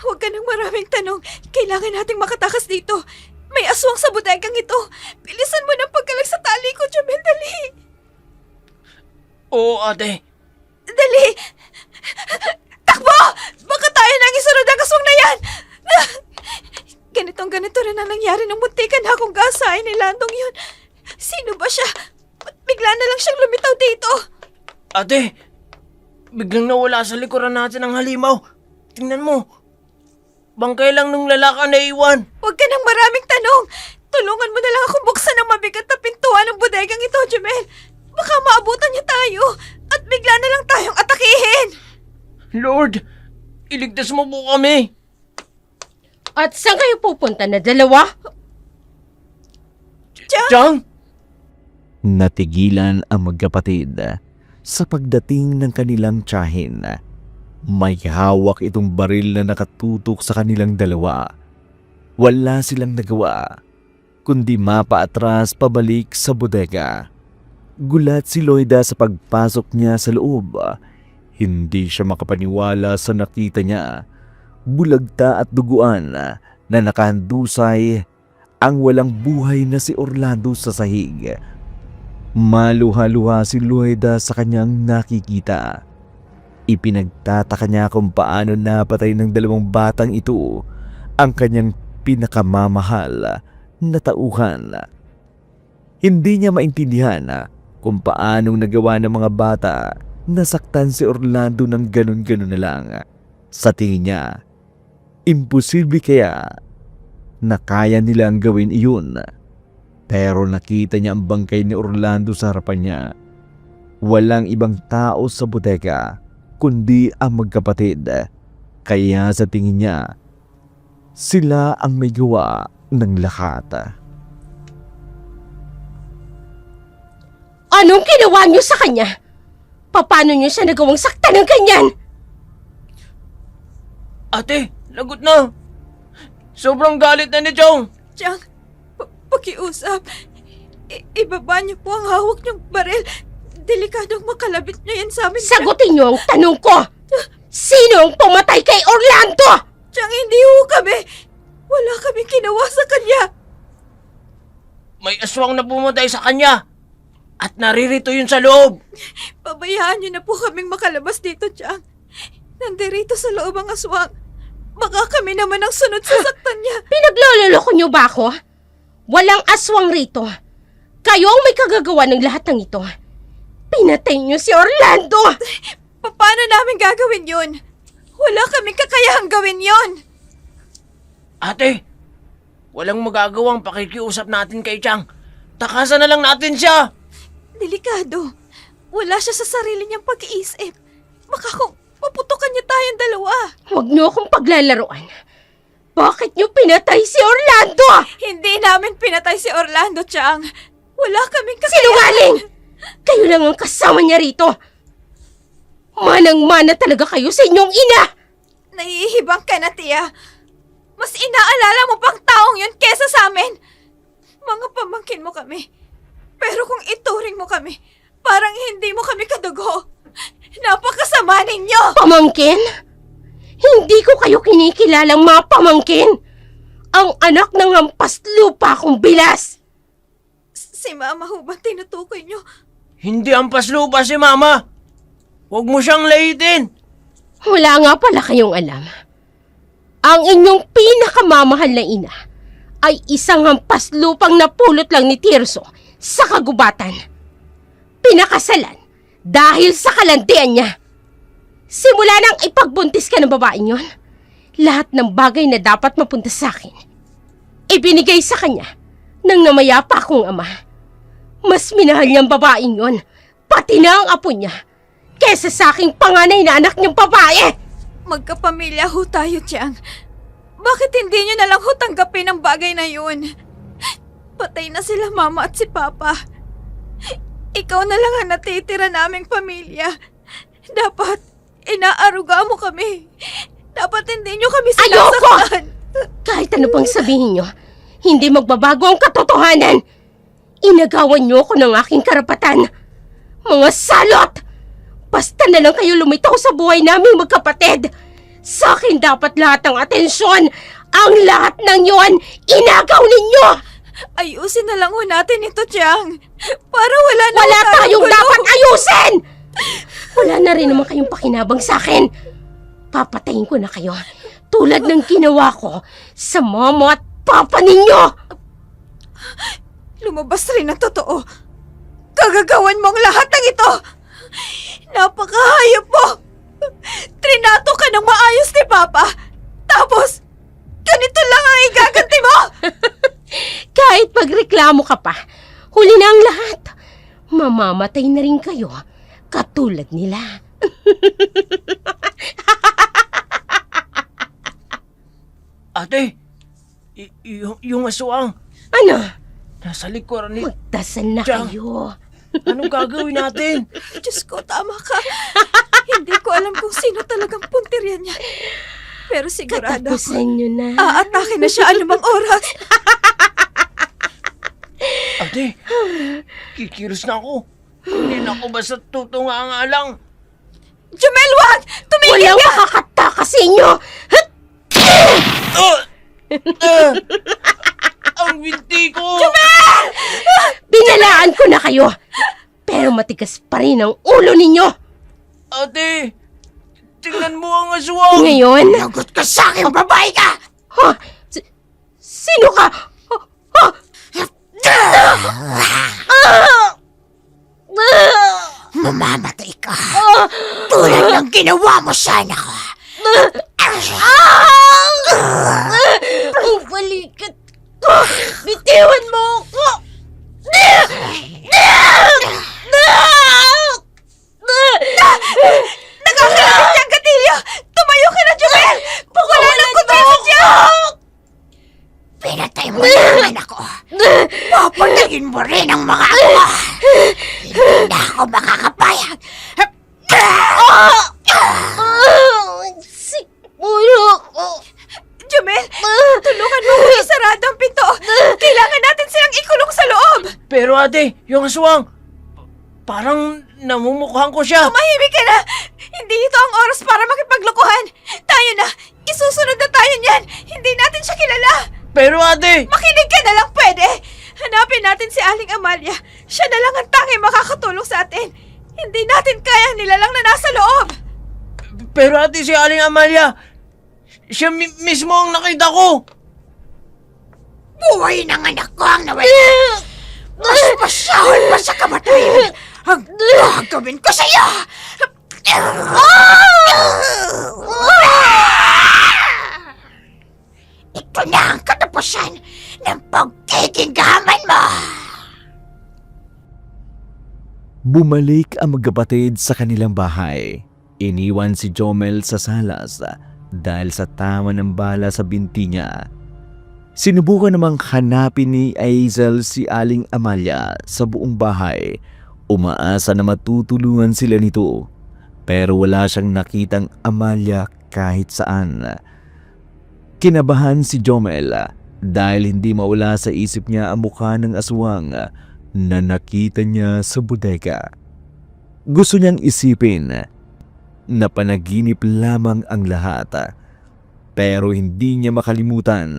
Speaker 1: Huwag ka ng maraming tanong. Kailangan nating makatakas dito. May aswang sa bodegang ito. Bilisan mo ng pagkalag sa tali ko, Jumel. Dali.
Speaker 2: Oo, ate.
Speaker 1: Dali! Takbo! Baka tayo nang isunod ang aswang na yan! Ganito rin ang nangyari nung muntikan na akong gasain ni Landong yun. Sino ba siya? Ba't bigla na lang siyang lumitaw dito?
Speaker 2: Ate, biglang nawala sa likuran natin ang halimaw. Tingnan mo. Bangkay lang nung lalaka na iwan.
Speaker 1: Huwag ka nang maraming tanong. Tulungan mo na lang akong buksan ang mabigat na pintuan ng bodegang ito, Jumel. Baka maabutan niya tayo at bigla na lang tayong atakihin.
Speaker 2: Lord, iligtas mo po kami.
Speaker 4: At saan kayo pupunta na dalawa?
Speaker 2: Chang!
Speaker 5: Natigilan ang magkapatid sa pagdating ng kanilang tiyahin. May hawak itong baril na nakatutok sa kanilang dalawa. Wala silang nagawa, kundi mapaatras pabalik sa bodega. Gulat si Loida sa pagpasok niya sa loob. Hindi siya makapaniwala sa nakita niya. Bulagta at duguan na nakahandusay ang walang buhay na si Orlando sa sahig. Maluha-luha si Loida sa kanyang nakikita. Ipinagtataka niya kung paano napatay ng dalawang batang ito ang kanyang pinakamamahal na tauhan. Hindi niya maintindihan kung paanong nagawa ng mga bata na saktan si Orlando ng ganun-ganun na lang. Sa tingin niya, imposible kaya na kaya nilang gawin iyon. Pero nakita niya ang bangkay ni Orlando sa harapan niya. Walang ibang tao sa bodega kundi ang magkapatid. Kaya sa tingin niya, sila ang may gawa ng lahat.
Speaker 4: Anong ginawa niyo sa kanya? Paano niyo siya nagawang saktan ng ganyan?
Speaker 2: Ate, lagot na. Sobrang galit na ni Chong.
Speaker 1: Chang, pakiusap. Ibaba niyo po ang hawak niyong baril. Delikadong makalabit niyo yan sa amin.
Speaker 4: Sagutin niyo ang tanong ko! Sino ang pumatay kay Orlando?
Speaker 1: Chang, hindi ho kami. Wala kaming ginawa sa kanya.
Speaker 2: May aswang na pumatay sa kanya. At naririto yun sa loob.
Speaker 1: Pabayaan niyo na po kaming makalabas dito, Chang. Nandirito sa loob ang aswang. Baka kami naman ang sunod sa saktan niya.
Speaker 4: Pinaglololoko niyo ba ako? Walang aswang rito. Kayo ang may kagagawa ng lahat ng ito. Pinatay niyo si Orlando!
Speaker 1: Paano namin gagawin yun? Wala kaming kakayahang gawin yon.
Speaker 2: Ate, walang magagawang pakikiusap natin kay Chang. Takasan na lang natin siya.
Speaker 1: Delikado. Wala siya sa sarili niyang pag-iisip. Baka kung paputukan niya tayong dalawa.
Speaker 4: Huwag niyo akong paglalaroan. Bakit niyo pinatay si Orlando?
Speaker 1: Hindi namin pinatay si Orlando, Chang. Wala kaming
Speaker 4: Sinungaling! Kayo lang ang kasama niya rito. Manang-mana talaga kayo sa inyong ina!
Speaker 1: Nahihibang ka na, Tia. Mas inaalala mo pang taong yun kesa sa amin. Mga pamangkin mo kami. Pero kung ituring mo kami, parang hindi mo kami kadugo. Napakasama ninyo!
Speaker 4: Pamangkin? Hindi ko kayo kinikilalang mga pamangkin. Ang anak ng hampas lupa kong bilas.
Speaker 1: Si Mama ho ba tinutukoy nyo?
Speaker 2: Hindi ampas lupa si Mama. Huwag mo siyang laitin.
Speaker 4: Wala nga pala kayong alam. Ang inyong pinakamamahal na ina ay isang hampas lupang napulot lang ni Tirso sa kagubatan. Pinakasalan dahil sa kalantian niya. Simula nang ipagbuntis ka ng babaeng yon, lahat ng bagay na dapat mapunta sa akin, ibinigay sa kanya nang namayapa akong ama. Mas minahal niyang babaeng yon, pati na ang apo niya, kesa sa aking panganay na anak niyang babae.
Speaker 1: Magkapamilya ho tayo, Chang. Bakit hindi nyo na lang ho tanggapin ang bagay na yun? Patay na sila Mama at si Papa. Ikaw na lang ang natitira naming pamilya. Dapat inaaruga mo kami. Dapat hindi nyo kami sinasaktan.
Speaker 4: Kahit ano pang sabihin niyo, hindi magbabago ang katotohanan. Inagawan niyo ako ng aking karapatan. Mga salot! Basta na lang kayo lumitaw sa buhay namin magkapatid. Sa akin dapat lahat ng atensyon. Ang lahat ng yon, inagaw ninyo!
Speaker 1: Ayusin na lang ho natin ito, Chang. Para wala na
Speaker 4: Wala
Speaker 1: ho
Speaker 4: tayong
Speaker 1: gulo.
Speaker 4: dapat ayusin! Wala na rin naman kayong pakinabang sa akin. Papatayin ko na kayo. Tulad ng ginawa ko sa mama at papa ninyo.
Speaker 1: Lumabas rin ang totoo. Kagagawan mo ang lahat ng ito. Napakahayop mo. Trinato ka ng maayos ni Papa. Tapos, ganito lang ang igaganti mo.
Speaker 4: Kahit magreklamo ka pa, huli na ang lahat. Mamamatay na rin kayo, katulad nila.
Speaker 2: Ate, yung aswang,
Speaker 4: Ano?
Speaker 2: nasa likuran ni...
Speaker 4: Magdasal na
Speaker 2: Tiyan.
Speaker 4: kayo.
Speaker 2: Anong gagawin natin?
Speaker 1: Diyos ko, tama ka. Hindi ko alam kung sino talagang puntirya niya. Pero sigurado ako,
Speaker 4: Katapusan nyo na.
Speaker 1: aatake na siya anumang oras.
Speaker 2: Ate, kikilos na ako. Hindi na ako basta tutunga nga lang.
Speaker 1: Jumel, wag! Tumigil
Speaker 4: Walang
Speaker 1: ka!
Speaker 4: makakatakas sa inyo.
Speaker 2: Ang binti ko!
Speaker 4: Binalaan ko na kayo. Pero matigas pa rin ang ulo ninyo.
Speaker 2: Ate, tingnan mo ang aswang!
Speaker 4: Ngayon...
Speaker 6: Lagot ka sa akin, babae ka!
Speaker 4: Ha? Sino ka? Ha?
Speaker 6: Mamamatay ka! Tulad ng ginawa mo sa anak ko!
Speaker 4: Ang balikat ko! Bitiwan mo ako!
Speaker 1: Nakakalagot niyang gatilyo! Tumayo ka na, Jumel! Wala nang kutrito siya!
Speaker 6: Pinatay mo na ang anak ko! Papatayin mo rin ang mga ako! Hindi na ako makakapayag!
Speaker 4: Siguro ako.
Speaker 1: Jumel, tulungan mo ko isarado ang pinto. Kailangan natin silang ikulong sa loob.
Speaker 2: Pero ate, yung aswang, parang namumukhaan ko siya.
Speaker 1: Tumahimik ka na. Hindi ito ang oras para makipaglokohan. Tayo na. Isusunod na tayo niyan. Hindi natin siya kilala.
Speaker 2: Pero ate,
Speaker 1: Makinig ka na lang pwede. Hanapin natin si Aling Amalia. Siya na lang ang tanging makakatulong sa atin. Hindi natin kaya nilalang na nasa loob.
Speaker 2: pero ate si Aling Amalia, siya mismo ang nakita ko.
Speaker 6: Buhay ng anak ko ang nawala! Mas masahol pa sa kamatayan ang gagawin ko sa'yo! Ito na ang katapusan ng pagkikinggaman mo!
Speaker 5: Bumalik ang magkapatid sa kanilang bahay. Iniwan si Jomel sa salas dahil sa tama ng bala sa binti niya. Sinubukan namang hanapin ni Hazel si Aling Amalia sa buong bahay. Umaasa na matutulungan sila nito. Pero wala siyang nakitang Amalia kahit saan. Kinabahan si Jomel dahil hindi mawala sa isip niya ang mukha ng aswang na nakita niya sa bodega. Gusto niyang isipin na panaginip lamang ang lahat, pero hindi niya makalimutan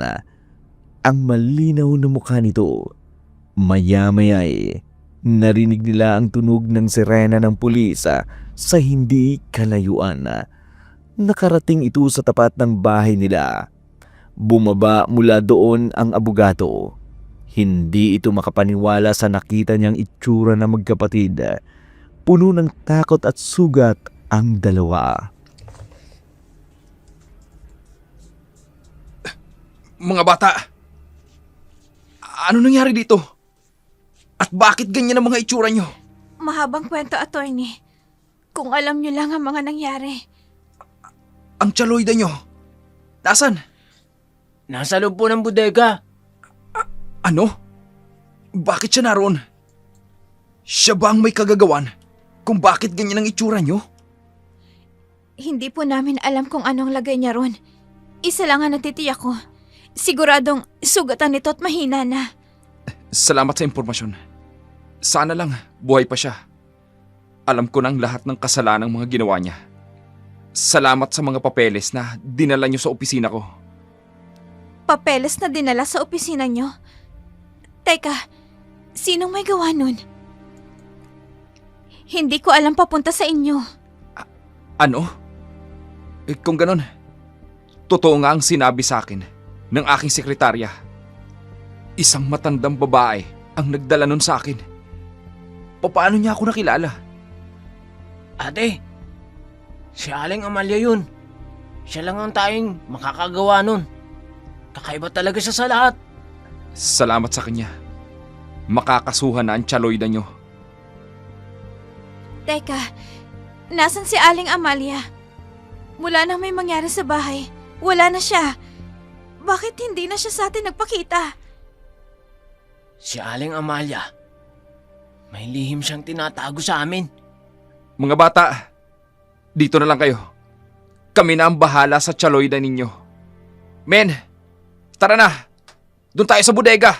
Speaker 5: ang malinaw na mukha nito. Maya-maya'y narinig nila ang tunog ng sirena ng pulis sa hindi kalayuan. Nakarating ito sa tapat ng bahay nila. Bumaba mula doon ang abogado. Hindi ito makapaniwala sa nakita niyang itsura ng magkapatid. Puno ng takot at sugat ang dalawa.
Speaker 6: Mga bata, ano nangyari dito? At bakit ganyan ang mga itsura nyo?
Speaker 1: Mahabang kwento, attorney. Kung alam niyo lang ang mga nangyari.
Speaker 6: Ang tsaloyda nyo, nasan?
Speaker 2: Nasa loob po ng bodega.
Speaker 6: Ano? Bakit siya naroon? Siya ba ang may kagagawan kung bakit ganyan ang itsura nyo?
Speaker 1: Hindi po namin alam kung anong lagay niya ron. Isa lang ang natitiyak ko. Siguradong sugatan nito at mahina na.
Speaker 6: Salamat sa impormasyon. Sana lang buhay pa siya. Alam ko ng lahat ng kasalanang mga ginawa niya. Salamat sa mga papeles na dinala niyo sa opisina ko.
Speaker 1: Papeles na dinala sa opisina niyo? Teka, sinong may gawa nun? Hindi ko alam papunta sa inyo.
Speaker 6: Ano? Kung ganon, totoo nga ang sinabi sa akin ng aking sekretarya. Isang matandang babae ang nagdala nun sa akin. Paano niya ako nakilala?
Speaker 2: Ate, si Aling Amalia yun. Siya lang ang tayong makakagawa nun. Kakaiba talaga siya sa lahat.
Speaker 6: Salamat sa kanya. Makakasuhan na ang tsaloyda nyo.
Speaker 1: Teka, nasan si Aling Amalia? Mula nang may mangyari sa bahay, wala na siya. Bakit hindi na siya sa atin nagpakita?
Speaker 2: Si Aling Amalia, may lihim siyang tinatago sa amin.
Speaker 6: Mga bata, dito na lang kayo. Kami na ang bahala sa tsaloyda ninyo. Men, tara na! Doon tayo sa bodega!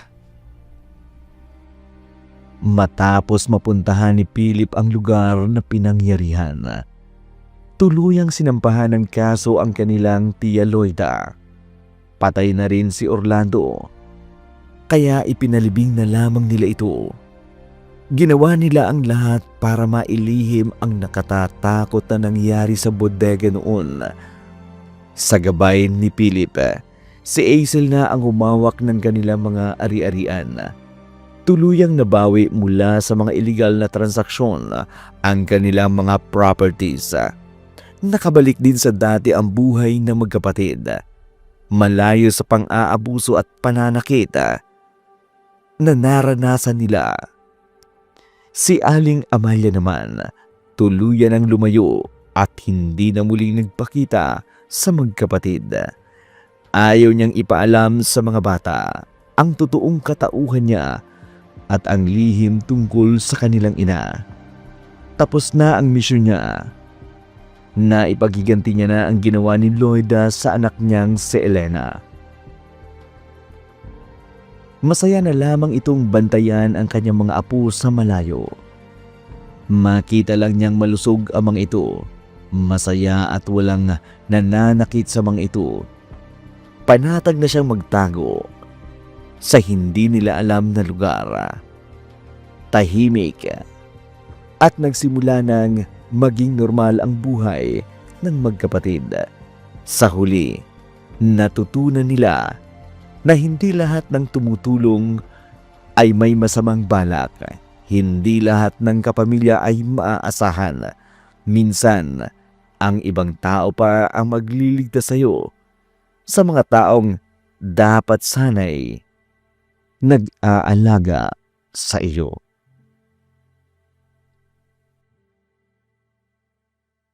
Speaker 5: Matapos mapuntahan ni Philip ang lugar na pinangyarihan, tuluyang sinampahan ng kaso ang kanilang Tia Loida. Patay na rin si Orlando, kaya ipinalibing na lamang nila ito. Ginawa nila ang lahat para mailihim ang nakatatakot na nangyari sa bodega noon. Sa gabay ni Philip, si Hazel na ang humawak ng kanilang mga ari-arian. Tuluyang nabawi mula sa mga illegal na transaksyon ang kanilang mga properties. Nakabalik din sa dati ang buhay ng magkapatid. Malayo sa pang-aabuso at pananakit na naranasan nila. Si Aling Amalia naman, tuluyan ang lumayo at hindi na muling nagpakita sa magkapatid. Ayaw niyang ipaalam sa mga bata ang totoong katauhan niya at ang lihim tungkol sa kanilang ina. Tapos na ang misyon niya. Naipagiganti niya na ang ginawa ni Loida sa anak niyang si Elena. Masaya na lamang itong bantayan ang kanyang mga apo sa malayo. Makita lang niyang malusog ang mga ito. Masaya at walang nananakit sa mga ito. Panatag na siyang magtago sa hindi nila alam na lugar. Tahimik at nagsimula ng maging normal ang buhay ng magkapatid. Sa huli, natutunan nila na hindi lahat ng tumutulong ay may masamang balak. Hindi lahat ng kapamilya ay maaasahan. Minsan, ang ibang tao pa ang magliligtas sa iyo sa mga taong dapat sanay nag-aalaga sa iyo.